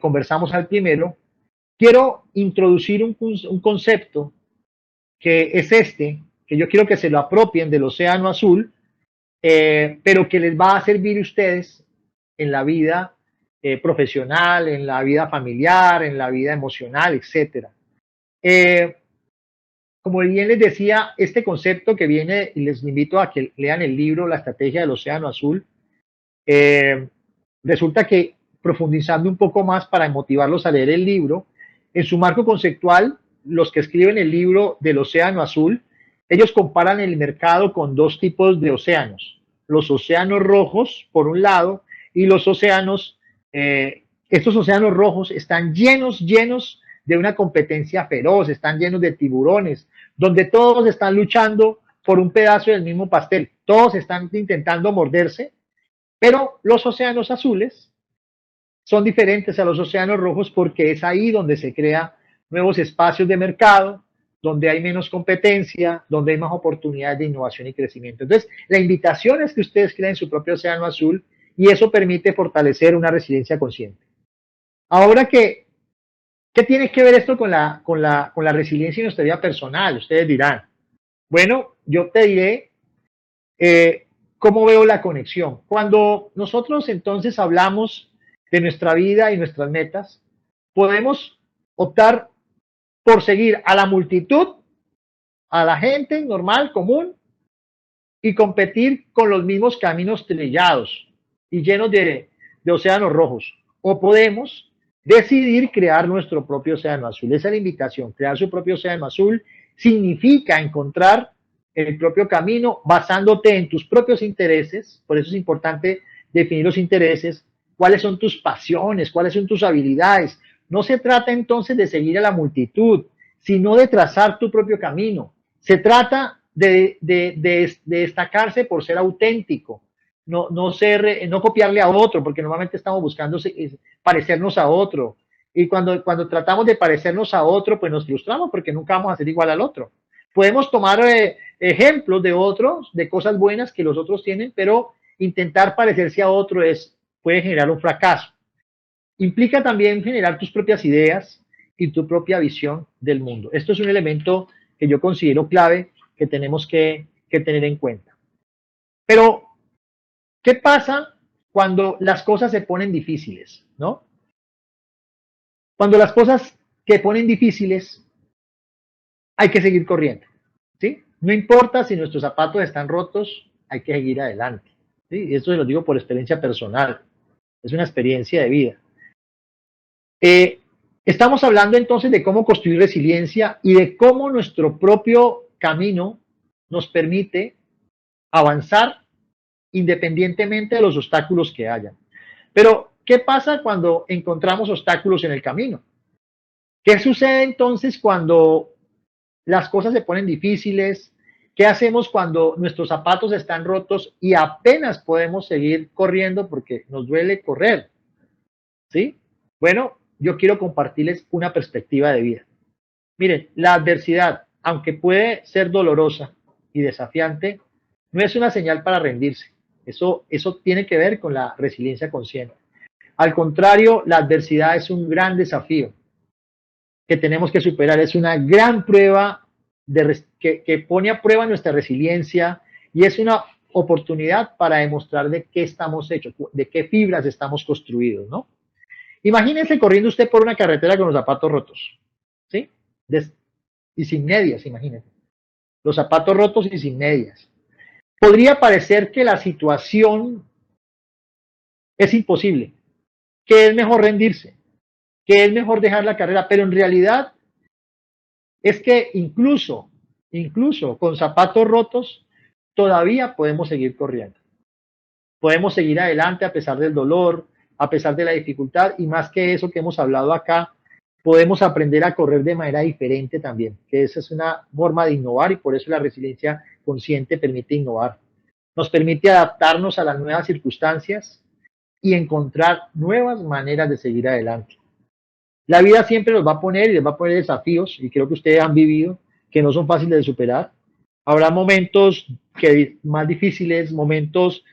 conversamos al primero, quiero introducir un concepto que es que yo quiero que se lo apropien del océano azul, pero que les va a servir a ustedes en la vida profesional, en la vida familiar, en la vida emocional, etcétera. Como bien les decía, este concepto que viene, y les invito a que lean el libro La estrategia del océano azul, resulta que profundizando un poco más para motivarlos a leer el libro, en su marco conceptual, los que escriben el libro del océano azul, ellos comparan el mercado con dos tipos de océanos, los océanos rojos por un lado y los océanos, estos océanos rojos están llenos de una competencia feroz, están llenos de tiburones, donde todos están luchando por un pedazo del mismo pastel, todos están intentando morderse, pero los océanos azules son diferentes a los océanos rojos porque es ahí donde se crean nuevos espacios de mercado, donde hay menos competencia, donde hay más oportunidades de innovación y crecimiento. Entonces, la invitación es que ustedes creen su propio océano azul y eso permite fortalecer una resiliencia consciente. Ahora ¿qué tiene que ver esto con la resiliencia en nuestra vida personal? Ustedes dirán, bueno, yo te diré cómo veo la conexión. Cuando nosotros entonces hablamos de nuestra vida y nuestras metas, podemos optar por seguir a la multitud, a la gente normal, común, y competir con los mismos caminos trillados y llenos de océanos rojos. O podemos decidir crear nuestro propio océano azul. Esa es la invitación. Crear su propio océano azul significa encontrar el propio camino basándote en tus propios intereses. Por eso es importante definir los intereses, cuáles son tus pasiones, cuáles son tus habilidades. No se trata entonces de seguir a la multitud, sino de trazar tu propio camino. Se trata de destacarse por ser auténtico, no copiarle a otro, porque normalmente estamos buscando parecernos a otro. Y cuando tratamos de parecernos a otro, pues nos frustramos porque nunca vamos a ser igual al otro. Podemos tomar ejemplos de otros, de cosas buenas que los otros tienen, pero intentar parecerse a otro puede generar un fracaso. Implica también generar tus propias ideas y tu propia visión del mundo. Esto es un elemento que yo considero clave que tenemos que tener en cuenta. Pero, ¿qué pasa cuando las cosas se ponen difíciles? ¿No? Cuando las cosas se ponen difíciles, hay que seguir corriendo. ¿Sí? No importa si nuestros zapatos están rotos, hay que seguir adelante. ¿Sí? Y esto se lo digo por experiencia personal. Es una experiencia de vida. Estamos hablando entonces de cómo construir resiliencia y de cómo nuestro propio camino nos permite avanzar independientemente de los obstáculos que haya. Pero, ¿qué pasa cuando encontramos obstáculos en el camino? ¿Qué sucede entonces cuando las cosas se ponen difíciles? ¿Qué hacemos cuando nuestros zapatos están rotos y apenas podemos seguir corriendo porque nos duele correr? ¿Sí? Bueno, yo quiero compartirles una perspectiva de vida. Miren, la adversidad, aunque puede ser dolorosa y desafiante, no es una señal para rendirse. Eso tiene que ver con la resiliencia consciente. Al contrario, la adversidad es un gran desafío que tenemos que superar. Es una gran prueba que pone a prueba nuestra resiliencia y es una oportunidad para demostrar de qué estamos hechos, de qué fibras estamos construidos, ¿no? Imagínense corriendo usted por una carretera con los zapatos rotos, ¿sí? Y sin medias, imagínense. Los zapatos rotos y sin medias. Podría parecer que la situación es imposible, que es mejor rendirse, que es mejor dejar la carrera, pero en realidad es que incluso con zapatos rotos, todavía podemos seguir corriendo. Podemos seguir adelante a pesar del dolor, a pesar de la dificultad y más que eso que hemos hablado acá, podemos aprender a correr de manera diferente también, que esa es una forma de innovar y por eso la resiliencia consciente permite innovar. Nos permite adaptarnos a las nuevas circunstancias y encontrar nuevas maneras de seguir adelante. La vida siempre nos va a poner y les va a poner desafíos y creo que ustedes han vivido que no son fáciles de superar. Habrá momentos más difíciles, momentos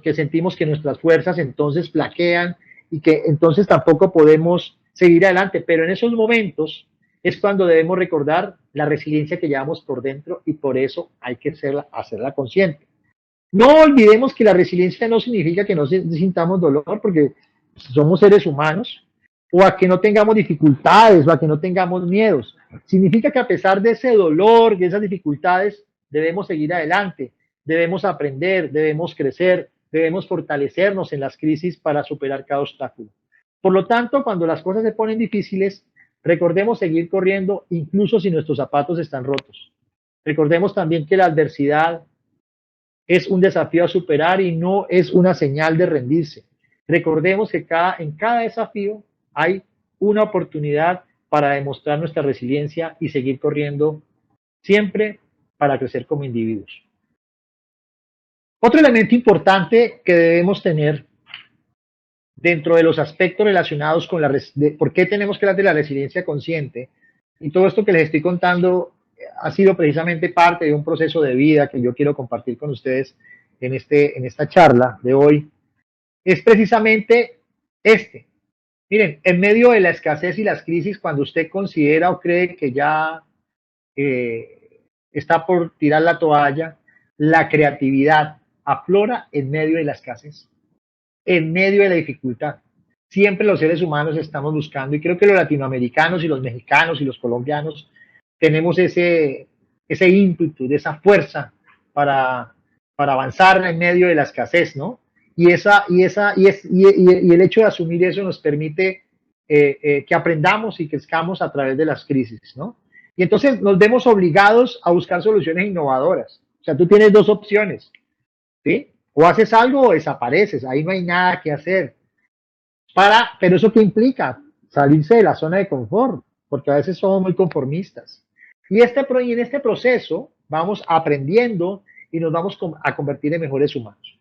que sentimos que nuestras fuerzas entonces flaquean y que entonces tampoco podemos seguir adelante, pero en esos momentos es cuando debemos recordar la resiliencia que llevamos por dentro y por eso hay que hacerla consciente. No olvidemos que la resiliencia no significa que no sintamos dolor porque somos seres humanos o a que no tengamos dificultades o a que no tengamos miedos. Significa que a pesar de ese dolor, de esas dificultades, debemos seguir adelante, debemos aprender, debemos crecer, debemos fortalecernos en las crisis para superar cada obstáculo. Por lo tanto, cuando las cosas se ponen difíciles, recordemos seguir corriendo incluso si nuestros zapatos están rotos. Recordemos también que la adversidad es un desafío a superar y no es una señal de rendirse. Recordemos que en cada desafío hay una oportunidad para demostrar nuestra resiliencia y seguir corriendo siempre para crecer como individuos. Otro elemento importante que debemos tener dentro de los aspectos relacionados con por qué tenemos que hablar de la resiliencia consciente y todo esto que les estoy contando ha sido precisamente parte de un proceso de vida que yo quiero compartir con ustedes en esta charla de hoy, es precisamente este. Miren, en medio de la escasez y las crisis, cuando usted considera o cree que ya está por tirar la toalla, la creatividad aflora en medio de la escasez, en medio de la dificultad. Siempre los seres humanos estamos buscando, y creo que los latinoamericanos y los mexicanos y los colombianos tenemos ese ímpetu, de esa fuerza para, para avanzar en medio de la escasez, ¿no? Y el hecho de asumir eso nos permite que aprendamos y crezcamos a través de las crisis, ¿no? Y entonces nos vemos obligados a buscar soluciones innovadoras. O sea, tú tienes dos opciones, ¿sí? O haces algo o desapareces, ahí no hay nada que hacer. Pero eso qué implica? Salirse de la zona de confort, porque a veces somos muy conformistas. Y en este proceso vamos aprendiendo y nos vamos a convertir en mejores humanos.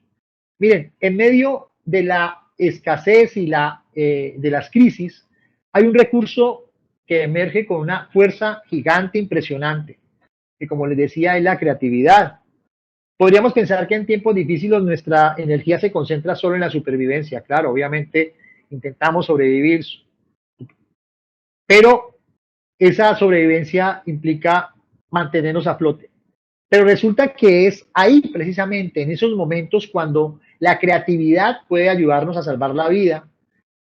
Miren, en medio de la escasez y de las crisis, hay un recurso que emerge con una fuerza gigante, impresionante, que como les decía es la creatividad. Podríamos pensar que en tiempos difíciles nuestra energía se concentra solo en la supervivencia. Claro, obviamente intentamos sobrevivir, pero esa sobrevivencia implica mantenernos a flote. Pero resulta que es ahí precisamente, en esos momentos, cuando la creatividad puede ayudarnos a salvar la vida,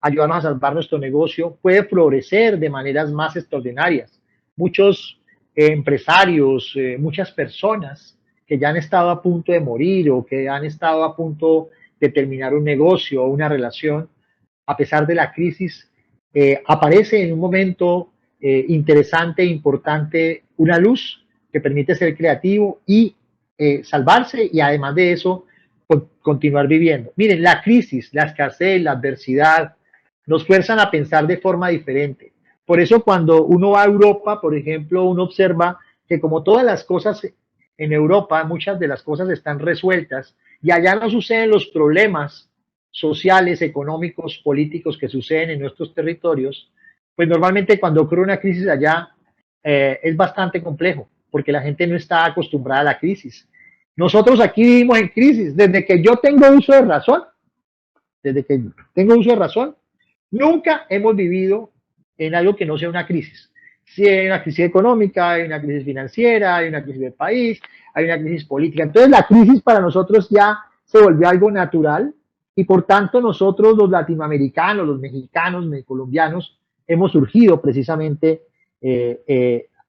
ayudarnos a salvar nuestro negocio, puede florecer de maneras más extraordinarias. Muchos empresarios, muchas personas que ya han estado a punto de morir o que han estado a punto de terminar un negocio o una relación, a pesar de la crisis, aparece en un momento interesante e importante una luz que permite ser creativo y salvarse y además de eso continuar viviendo. Miren, la crisis, la escasez, la adversidad nos fuerzan a pensar de forma diferente. Por eso cuando uno va a Europa, por ejemplo, uno observa que como todas las cosas en Europa, muchas de las cosas están resueltas y allá no suceden los problemas sociales, económicos, políticos que suceden en nuestros territorios, pues normalmente cuando ocurre una crisis allá es bastante complejo, porque la gente no está acostumbrada a la crisis. Nosotros aquí vivimos en crisis, desde que yo tengo uso de razón, desde que tengo uso de razón, nunca hemos vivido en algo que no sea una crisis. Si hay una crisis económica, hay una crisis financiera, hay una crisis del país, hay una crisis política. Entonces la crisis para nosotros ya se volvió algo natural y por tanto nosotros los latinoamericanos, los mexicanos, los colombianos, hemos surgido precisamente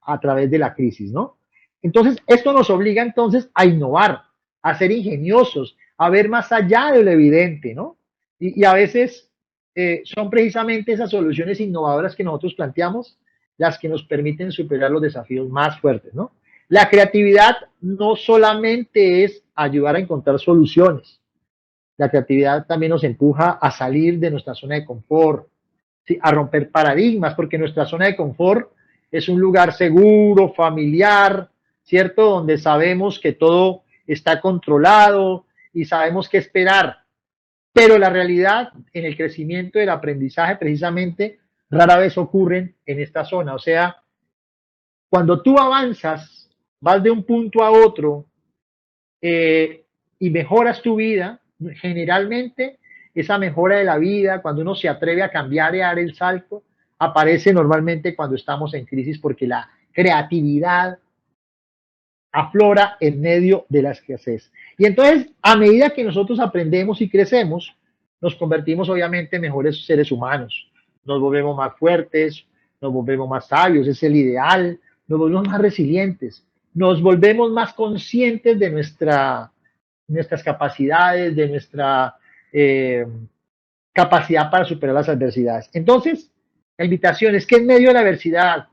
a través de la crisis, ¿no? Entonces esto nos obliga entonces a innovar, a ser ingeniosos, a ver más allá de lo evidente, ¿no? Y a veces son precisamente esas soluciones innovadoras que nosotros planteamos las que nos permiten superar los desafíos más fuertes, ¿no? La creatividad no solamente es ayudar a encontrar soluciones, la creatividad también nos empuja a salir de nuestra zona de confort, ¿sí? A romper paradigmas, porque nuestra zona de confort es un lugar seguro, familiar, ¿cierto? Donde sabemos que todo está controlado y sabemos qué esperar. Pero la realidad en el crecimiento del aprendizaje precisamente rara vez ocurren en esta zona. O sea, cuando tú avanzas, vas de un punto a otro y mejoras tu vida, generalmente esa mejora de la vida, cuando uno se atreve a cambiar y a dar el salto, aparece normalmente cuando estamos en crisis porque la creatividad aflora en medio de la escasez. Y entonces, a medida que nosotros aprendemos y crecemos, nos convertimos obviamente en mejores seres humanos. Nos volvemos más fuertes, nos volvemos más sabios, es el ideal, nos volvemos más resilientes, nos volvemos más conscientes de nuestras capacidades, de nuestra capacidad para superar las adversidades. Entonces, la invitación es que en medio de la adversidad,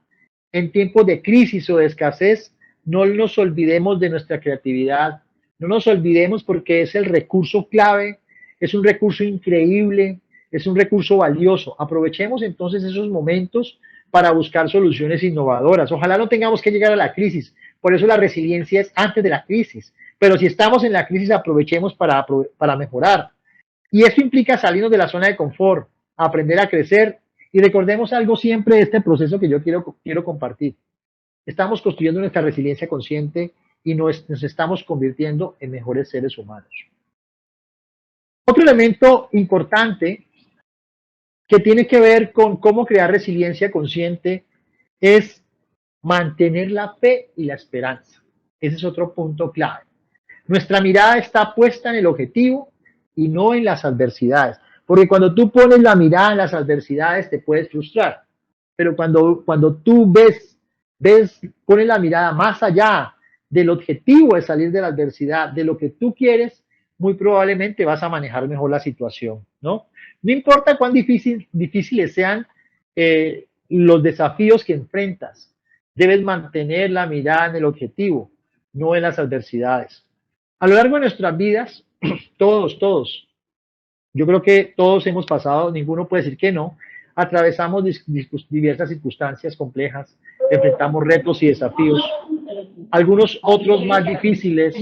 en tiempos de crisis o de escasez, no nos olvidemos de nuestra creatividad, no nos olvidemos porque es el recurso clave, es un recurso increíble, es un recurso valioso. Aprovechemos entonces esos momentos para buscar soluciones innovadoras. Ojalá no tengamos que llegar a la crisis, por eso la resiliencia es antes de la crisis, pero si estamos en la crisis aprovechemos para mejorar. Y esto implica salirnos de la zona de confort, aprender a crecer y recordemos algo siempre de este proceso que yo quiero compartir. estamos construyendo nuestra resiliencia consciente y nos estamos convirtiendo en mejores seres humanos. Otro elemento importante que tiene que ver con cómo crear resiliencia consciente es mantener la fe y la esperanza. Ese es otro punto clave. Nuestra mirada está puesta en el objetivo y no en las adversidades. Porque cuando tú pones la mirada en las adversidades te puedes frustrar. Pero cuando tú pones la mirada más allá del objetivo de salir de la adversidad, de lo que tú quieres, muy probablemente vas a manejar mejor la situación, ¿no? No importa cuán difíciles sean los desafíos que enfrentas, debes mantener la mirada en el objetivo, no en las adversidades. A lo largo de nuestras vidas, todos, yo creo que todos hemos pasado, ninguno puede decir que no, atravesamos diversas circunstancias complejas, enfrentamos retos y desafíos, algunos otros más difíciles,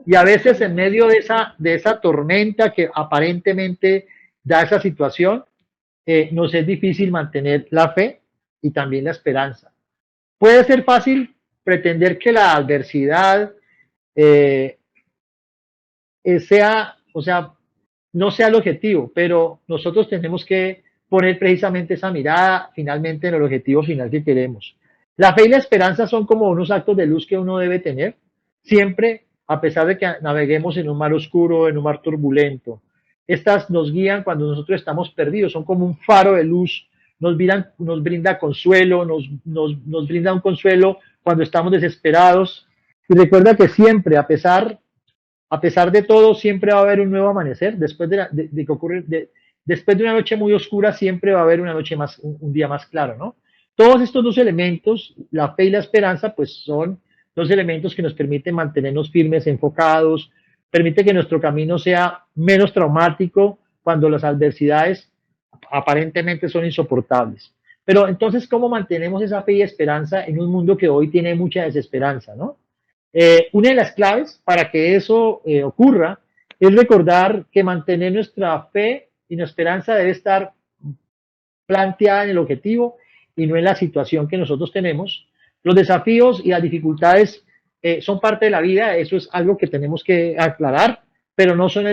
y a veces en medio de esa tormenta que aparentemente da esa situación, nos es difícil mantener la fe y también la esperanza. Puede ser fácil pretender que la adversidad no sea el objetivo, pero nosotros tenemos que poner precisamente esa mirada finalmente en el objetivo final que queremos. La fe y la esperanza son como unos actos de luz que uno debe tener siempre, a pesar de que naveguemos en un mar oscuro, en un mar turbulento. Estas nos guían cuando nosotros estamos perdidos, son como un faro de luz, nos brinda consuelo, nos brinda un consuelo cuando estamos desesperados. Y recuerda que siempre, a pesar de todo, siempre va a haber un nuevo amanecer. Después después de una noche muy oscura, siempre va a haber un día más claro, ¿no? Todos estos dos elementos, la fe y la esperanza, pues son dos elementos que nos permiten mantenernos firmes, enfocados, permite que nuestro camino sea menos traumático cuando las adversidades aparentemente son insoportables. Pero entonces, ¿cómo mantenemos esa fe y esperanza en un mundo que hoy tiene mucha desesperanza, ¿no? Una de las claves para que eso ocurra es recordar que mantener nuestra fe y nuestra esperanza debe estar planteada en el objetivo y no en la situación que nosotros tenemos. Los desafíos y las dificultades son parte de la vida, eso es algo que tenemos que aclarar, pero no son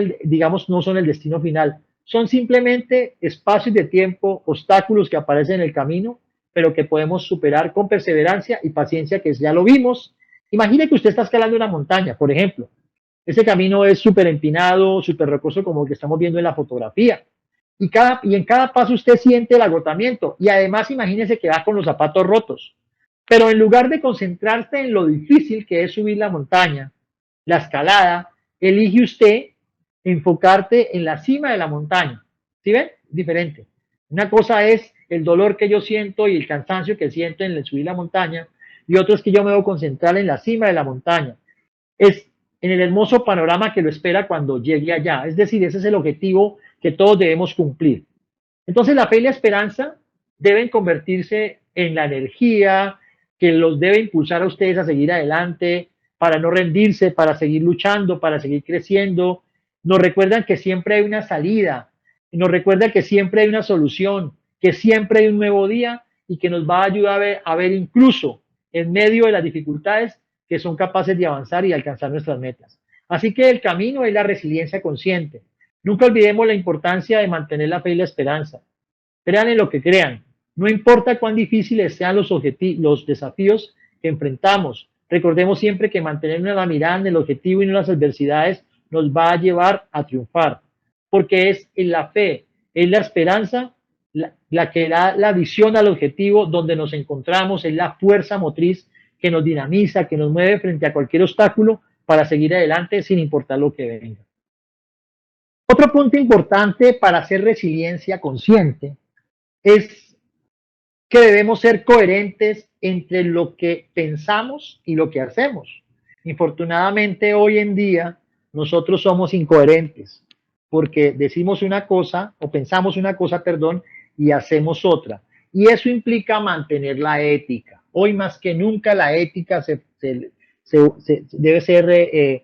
no son el destino final. Son simplemente espacios de tiempo, obstáculos que aparecen en el camino, pero que podemos superar con perseverancia y paciencia, que ya lo vimos. Imagine que usted está escalando una montaña, por ejemplo. Ese camino es súper empinado, súper rocoso, como el que estamos viendo en la fotografía. Y en cada paso usted siente el agotamiento. Y además imagínese que va con los zapatos rotos. Pero en lugar de concentrarse en lo difícil que es subir la montaña, la escalada, elige usted enfocarte en la cima de la montaña. ¿Sí ven? Diferente. Una cosa es el dolor que yo siento y el cansancio que siento en el subir la montaña, y otro es que yo me debo concentrar en la cima de la montaña. Es en el hermoso panorama que lo espera cuando llegue allá. Es decir, ese es el objetivo que todos debemos cumplir. Entonces la fe y la esperanza deben convertirse en la energía que los debe impulsar a ustedes a seguir adelante, para no rendirse, para seguir luchando, para seguir creciendo. Nos recuerdan que siempre hay una salida, nos recuerdan que siempre hay una solución, que siempre hay un nuevo día y que nos va a ayudar a ver incluso en medio de las dificultades que son capaces de avanzar y alcanzar nuestras metas. Así que el camino es la resiliencia consciente. Nunca olvidemos la importancia de mantener la fe y la esperanza. Crean en lo que crean. No importa cuán difíciles sean los desafíos que enfrentamos. Recordemos siempre que mantener la mirada en el objetivo y no en las adversidades nos va a llevar a triunfar. Porque es en la fe, es la esperanza la que da la visión al objetivo, donde nos encontramos, es la fuerza motriz que nos dinamiza, que nos mueve frente a cualquier obstáculo para seguir adelante sin importar lo que venga. Otro punto importante para hacer resiliencia consciente es que debemos ser coherentes entre lo que pensamos y lo que hacemos. Infortunadamente, hoy en día nosotros somos incoherentes porque decimos una cosa o pensamos una cosa, perdón, y hacemos otra. Y eso implica mantener la ética. Hoy más que nunca la ética debe ser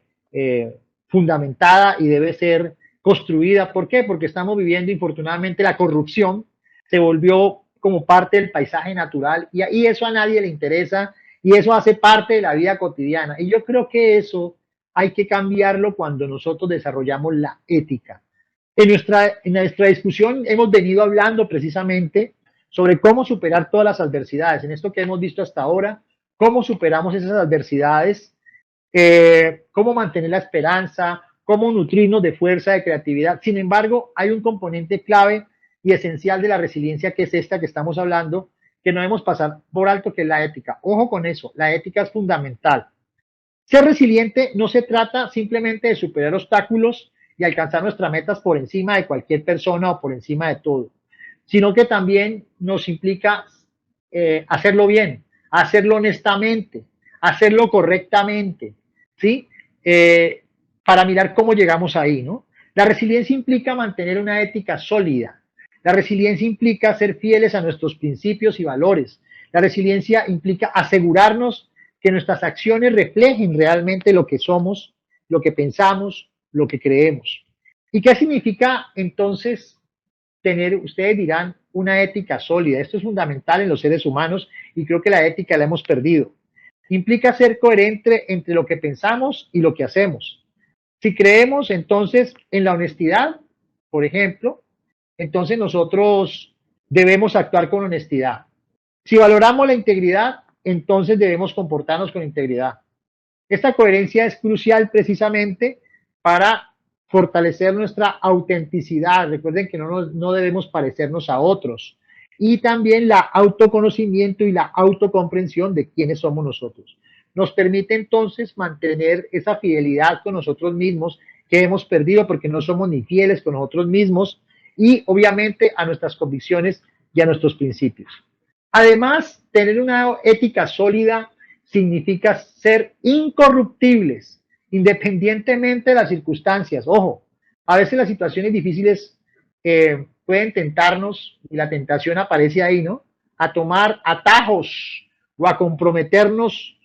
fundamentada y debe ser construida. ¿Por qué? Porque estamos viviendo, infortunadamente, la corrupción se volvió como parte del paisaje natural y eso a nadie le interesa y eso hace parte de la vida cotidiana. Y yo creo que eso hay que cambiarlo cuando nosotros desarrollamos la ética. En nuestra discusión hemos venido hablando precisamente sobre cómo superar todas las adversidades. En esto que hemos visto hasta ahora, cómo superamos esas adversidades, cómo mantener la esperanza, cómo nutrirnos de fuerza, de creatividad. Sin embargo, hay un componente clave y esencial de la resiliencia, que es esta que estamos hablando, que no debemos pasar por alto, que es la ética. Ojo con eso, la ética es fundamental. Ser resiliente no se trata simplemente de superar obstáculos y alcanzar nuestras metas por encima de cualquier persona o por encima de todo, sino que también nos implica hacerlo bien, hacerlo honestamente, hacerlo correctamente, ¿sí? Para mirar cómo llegamos ahí, ¿no? La resiliencia implica mantener una ética sólida. La resiliencia implica ser fieles a nuestros principios y valores. La resiliencia implica asegurarnos que nuestras acciones reflejen realmente lo que somos, lo que pensamos, lo que creemos. ¿Y qué significa entonces tener, ustedes dirán, una ética sólida? Esto es fundamental en los seres humanos y creo que la ética la hemos perdido. Implica ser coherente entre lo que pensamos y lo que hacemos. Si creemos entonces en la honestidad, por ejemplo, entonces nosotros debemos actuar con honestidad. Si valoramos la integridad, entonces debemos comportarnos con integridad. Esta coherencia es crucial precisamente para fortalecer nuestra autenticidad. Recuerden que no debemos parecernos a otros. Y también la autoconocimiento y la autocomprensión de quiénes somos nosotros. Nos permite entonces mantener esa fidelidad con nosotros mismos que hemos perdido porque no somos ni fieles con nosotros mismos y obviamente a nuestras convicciones y a nuestros principios. Además, tener una ética sólida significa ser incorruptibles, independientemente de las circunstancias. Ojo, a veces las situaciones difíciles pueden tentarnos, y la tentación aparece ahí, ¿no? A tomar atajos o a comprometernos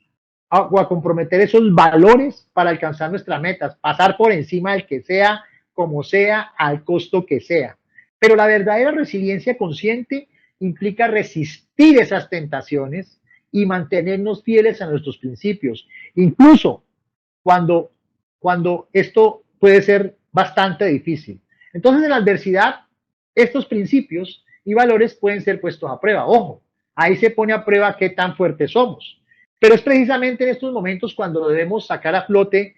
o a comprometer esos valores para alcanzar nuestras metas, pasar por encima del que sea, como sea, al costo que sea. Pero la verdadera resiliencia consciente implica resistir esas tentaciones y mantenernos fieles a nuestros principios, incluso cuando esto puede ser bastante difícil. Entonces, en la adversidad, estos principios y valores pueden ser puestos a prueba. Ojo, ahí se pone a prueba qué tan fuertes somos. Pero es precisamente en estos momentos cuando debemos sacar a flote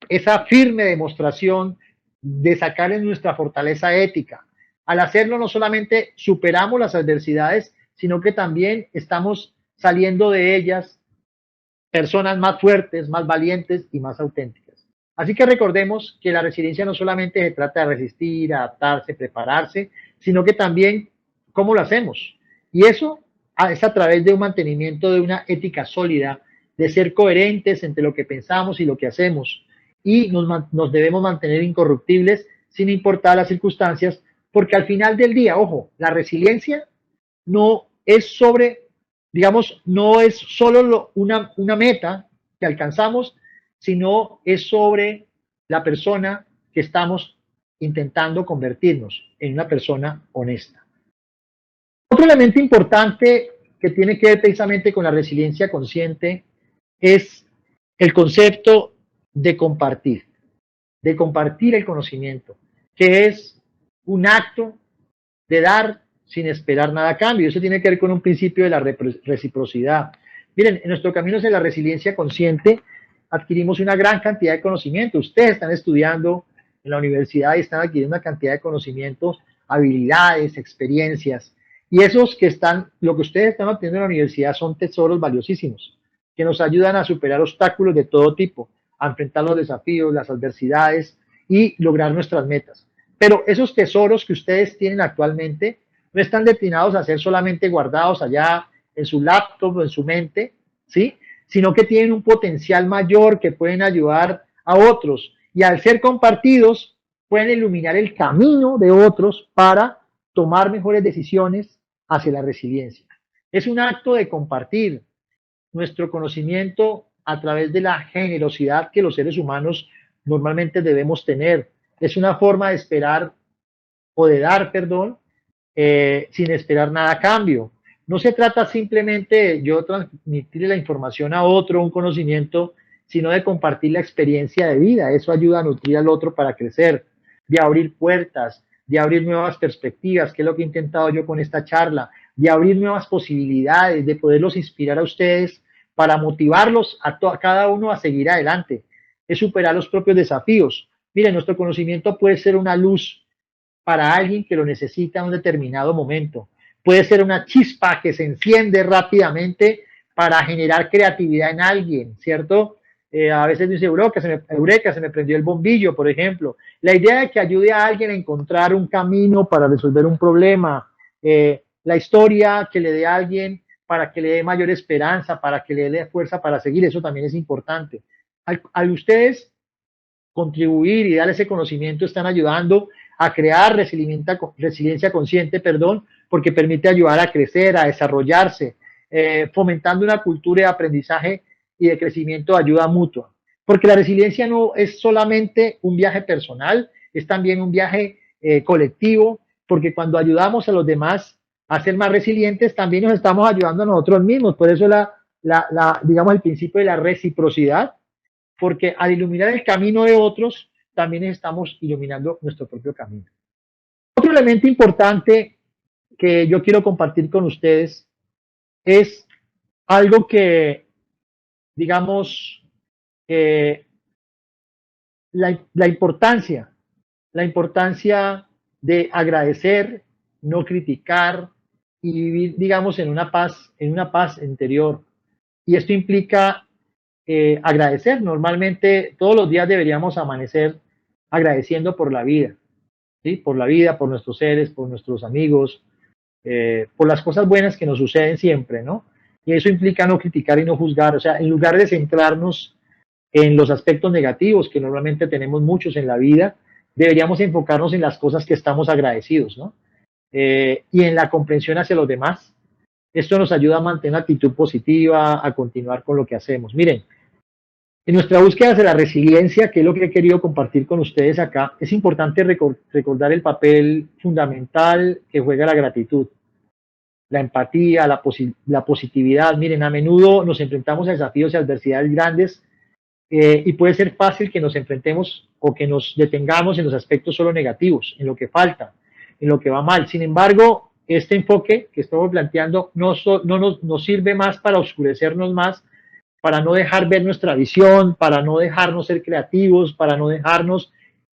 esa firme demostración de sacar en nuestra fortaleza ética. Al hacerlo no solamente superamos las adversidades, sino que también estamos saliendo de ellas personas más fuertes, más valientes y más auténticas. Así que recordemos que la resiliencia no solamente se trata de resistir, adaptarse, prepararse, sino que también cómo lo hacemos. Y eso es a través de un mantenimiento de una ética sólida, de ser coherentes entre lo que pensamos y lo que hacemos. Y nos debemos mantener incorruptibles sin importar las circunstancias, porque al final del día, ojo, la resiliencia no es digamos, no es solo una meta que alcanzamos, sino es sobre la persona que estamos intentando convertirnos en una persona honesta. Otro elemento importante que tiene que ver precisamente con la resiliencia consciente es el concepto de compartir el conocimiento, que es un acto de dar sin esperar nada a cambio. Eso tiene que ver con un principio de la reciprocidad. Miren, en nuestro camino hacia la resiliencia consciente adquirimos una gran cantidad de conocimiento. Ustedes están estudiando en la universidad y están adquiriendo una cantidad de conocimientos, habilidades, experiencias. Y lo que ustedes están obteniendo en la universidad son tesoros valiosísimos que nos ayudan a superar obstáculos de todo tipo, a enfrentar los desafíos, las adversidades y lograr nuestras metas. Pero esos tesoros que ustedes tienen actualmente no están destinados a ser solamente guardados allá en su laptop o en su mente, ¿sí? Sino que tienen un potencial mayor que pueden ayudar a otros y al ser compartidos pueden iluminar el camino de otros para tomar mejores decisiones hacia la resiliencia. Es un acto de compartir nuestro conocimiento a través de la generosidad que los seres humanos normalmente debemos tener. Es una forma de esperar o de dar, perdón, sin esperar nada a cambio. No se trata simplemente de yo transmitirle la información a otro, un conocimiento, sino de compartir la experiencia de vida. Eso ayuda a nutrir al otro para crecer, de abrir puertas, de abrir nuevas perspectivas, que es lo que he intentado yo con esta charla, de abrir nuevas posibilidades, de poderlos inspirar a ustedes para motivarlos a cada uno a seguir adelante, es superar los propios desafíos. Miren, nuestro conocimiento puede ser una luz para alguien que lo necesita en un determinado momento. Puede ser una chispa que se enciende rápidamente para generar creatividad en alguien, ¿cierto? A veces dice, Eureka, se me prendió el bombillo, por ejemplo. La idea de que ayude a alguien a encontrar un camino para resolver un problema, la historia que le dé a alguien para que le dé mayor esperanza, para que le dé fuerza para seguir, eso también es importante. Al ustedes contribuir y dar ese conocimiento están ayudando a crear resiliencia consciente, porque permite ayudar a crecer, a desarrollarse, fomentando una cultura de aprendizaje y de crecimiento de ayuda mutua. Porque la resiliencia no es solamente un viaje personal, es también un viaje colectivo, porque cuando ayudamos a los demás a ser más resilientes, también nos estamos ayudando a nosotros mismos. Por eso digamos, el principio de la reciprocidad, porque al iluminar el camino de otros, también estamos iluminando nuestro propio camino. Otro elemento importante que yo quiero compartir con ustedes es algo que, digamos, la importancia de agradecer, no criticar y vivir, digamos, en una paz interior. Y esto implica agradecer. Normalmente todos los días deberíamos amanecer agradeciendo por la vida, ¿sí? Por la vida, por nuestros seres, por nuestros amigos, por las cosas buenas que nos suceden siempre, ¿no? Y eso implica no criticar y no juzgar. O sea, en lugar de centrarnos en los aspectos negativos, que normalmente tenemos muchos en la vida, deberíamos enfocarnos en las cosas que estamos agradecidos, ¿no? Y en la comprensión hacia los demás. Esto nos ayuda a mantener una actitud positiva, a continuar con lo que hacemos. Miren, en nuestra búsqueda de la resiliencia, que es lo que he querido compartir con ustedes acá, es importante recordar el papel fundamental que juega la gratitud, la empatía, la positividad. Miren, a menudo nos enfrentamos a desafíos y adversidades grandes y puede ser fácil que nos enfrentemos o que nos detengamos en los aspectos solo negativos, en lo que falta, en lo que va mal. Sin embargo, este enfoque que estamos planteando nos sirve más para oscurecernos más, para no dejar ver nuestra visión, para no dejarnos ser creativos, para no dejarnos,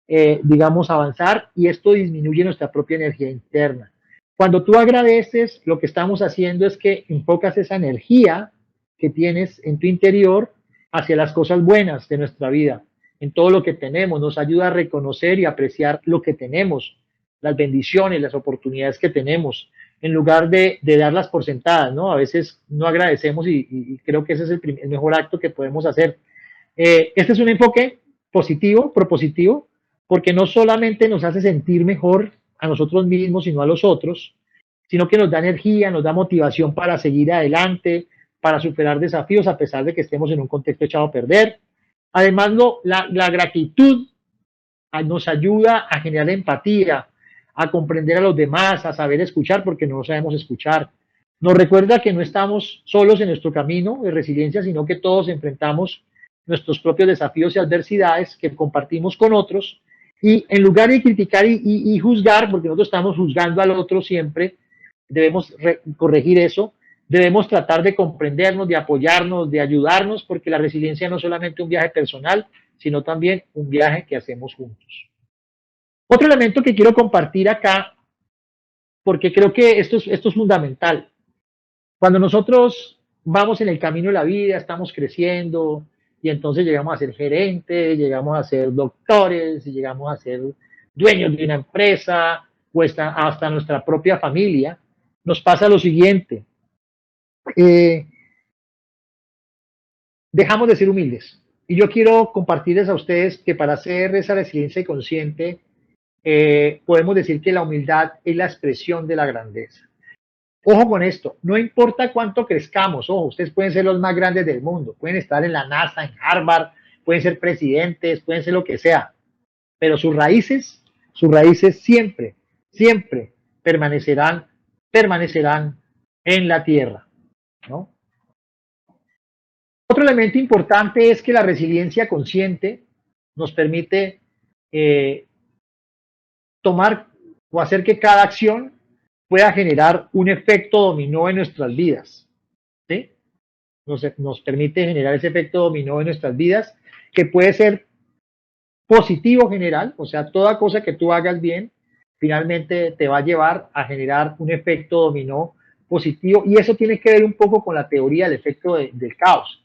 digamos, avanzar, y esto disminuye nuestra propia energía interna. Cuando tú agradeces, lo que estamos haciendo es que enfocas esa energía que tienes en tu interior hacia las cosas buenas de nuestra vida, en todo lo que tenemos, nos ayuda a reconocer y apreciar lo que tenemos, las bendiciones, las oportunidades que tenemos, en lugar de darlas por sentadas, ¿no? A veces no agradecemos y creo que ese es el mejor acto que podemos hacer. Este es un enfoque positivo, propositivo, porque no solamente nos hace sentir mejor a nosotros mismos, sino a los otros, sino que nos da energía, nos da motivación para seguir adelante, para superar desafíos a pesar de que estemos en un contexto echado a perder. Además, la gratitud nos ayuda a generar empatía, a comprender a los demás, a saber escuchar porque no sabemos escuchar. Nos recuerda que no estamos solos en nuestro camino de resiliencia, sino que todos enfrentamos nuestros propios desafíos y adversidades que compartimos con otros, y en lugar de criticar y juzgar, porque nosotros estamos juzgando al otro siempre, debemos corregir eso, debemos tratar de comprendernos, de apoyarnos, de ayudarnos, porque la resiliencia no es solamente un viaje personal, sino también un viaje que hacemos juntos. Otro elemento que quiero compartir acá, porque creo que esto es fundamental. Cuando nosotros vamos en el camino de la vida, estamos creciendo y entonces llegamos a ser gerentes, llegamos a ser doctores, llegamos a ser dueños de una empresa o hasta nuestra propia familia, nos pasa lo siguiente. Dejamos de ser humildes. Y yo quiero compartirles a ustedes que para hacer esa resiliencia consciente, podemos decir que la humildad es la expresión de la grandeza. Ojo con esto, no importa cuánto crezcamos, ojo, ustedes pueden ser los más grandes del mundo, pueden estar en la NASA, en Harvard, pueden ser presidentes, pueden ser lo que sea, pero sus raíces siempre permanecerán en la Tierra, ¿no? Otro elemento importante es que la resiliencia consciente nos permite tomar o hacer que cada acción pueda generar un efecto dominó en nuestras vidas, ¿sí? Nos permite generar ese efecto dominó en nuestras vidas, que puede ser positivo general, o sea, toda cosa que tú hagas bien, finalmente te va a llevar a generar un efecto dominó positivo, y eso tiene que ver un poco con la teoría del efecto del caos,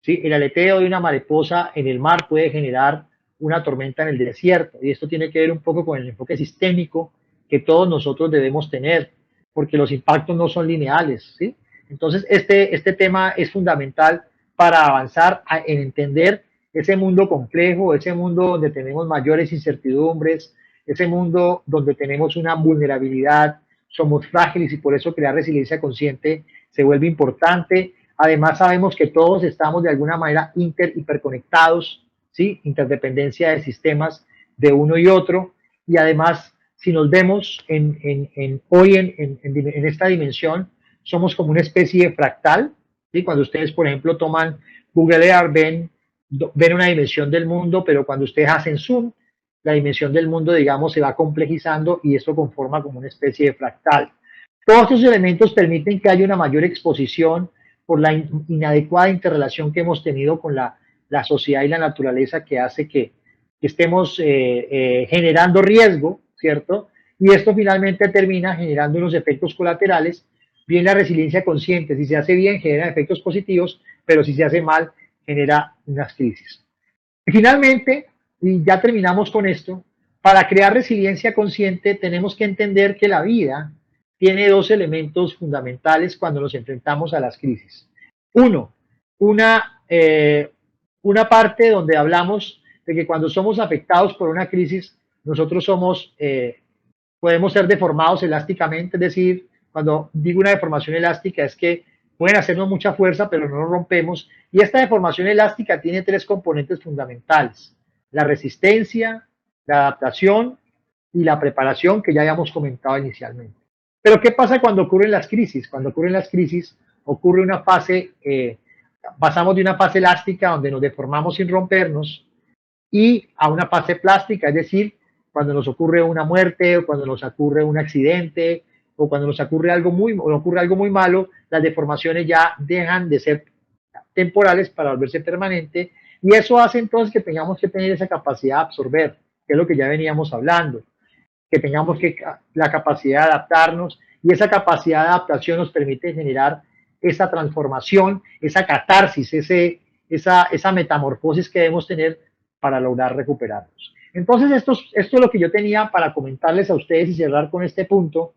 ¿sí? El aleteo de una mariposa en el mar puede generar una tormenta en el desierto, y esto tiene que ver un poco con el enfoque sistémico que todos nosotros debemos tener, porque los impactos no son lineales, ¿sí? Entonces, este tema es fundamental para avanzar en entender ese mundo complejo, ese mundo donde tenemos mayores incertidumbres, ese mundo donde tenemos una vulnerabilidad, somos frágiles, y por eso crear resiliencia consciente se vuelve importante. Además, sabemos que todos estamos de alguna manera hiperconectados, ¿sí? Interdependencia de sistemas de uno y otro, y además, si nos vemos hoy en esta dimensión, somos como una especie de fractal, ¿sí? Cuando ustedes, por ejemplo, toman Google Earth, ven una dimensión del mundo, pero cuando ustedes hacen zoom, la dimensión del mundo, digamos, se va complejizando, y esto conforma como una especie de fractal. Todos estos elementos permiten que haya una mayor exposición por la inadecuada interrelación que hemos tenido con la sociedad y la naturaleza, que hace que estemos generando riesgo, ¿cierto? Y esto finalmente termina generando unos efectos colaterales. Bien, la resiliencia consciente, si se hace bien, genera efectos positivos, pero si se hace mal, genera unas crisis. Y finalmente, y ya terminamos con esto, para crear resiliencia consciente tenemos que entender que la vida tiene dos elementos fundamentales cuando nos enfrentamos a las crisis. Uno, una parte donde hablamos de que cuando somos afectados por una crisis, nosotros podemos ser deformados elásticamente, es decir, cuando digo una deformación elástica es que pueden hacernos mucha fuerza, pero no nos rompemos, y esta deformación elástica tiene tres componentes fundamentales: la resistencia, la adaptación y la preparación, que ya habíamos comentado inicialmente. Pero ¿qué pasa cuando ocurren las crisis? Cuando ocurren las crisis, ocurre una fase, pasamos de una fase elástica donde nos deformamos sin rompernos, y a una fase plástica, es decir, cuando nos ocurre una muerte, o cuando nos ocurre un accidente, o cuando nos ocurre algo muy malo, las deformaciones ya dejan de ser temporales para volverse permanente, y eso hace entonces que tengamos que tener esa capacidad de absorber, que es lo que ya veníamos hablando, que tengamos la capacidad de adaptarnos, y esa capacidad de adaptación nos permite generar esa transformación, esa catarsis, esa metamorfosis que debemos tener para lograr recuperarnos. Entonces, esto es lo que yo tenía para comentarles a ustedes y cerrar con este punto,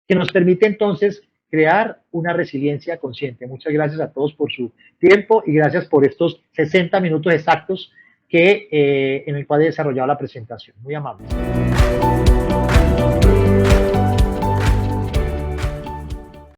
que nos permite entonces crear una resiliencia consciente. Muchas gracias a todos por su tiempo, y gracias por estos 60 minutos exactos en el cual he desarrollado la presentación. Muy amable.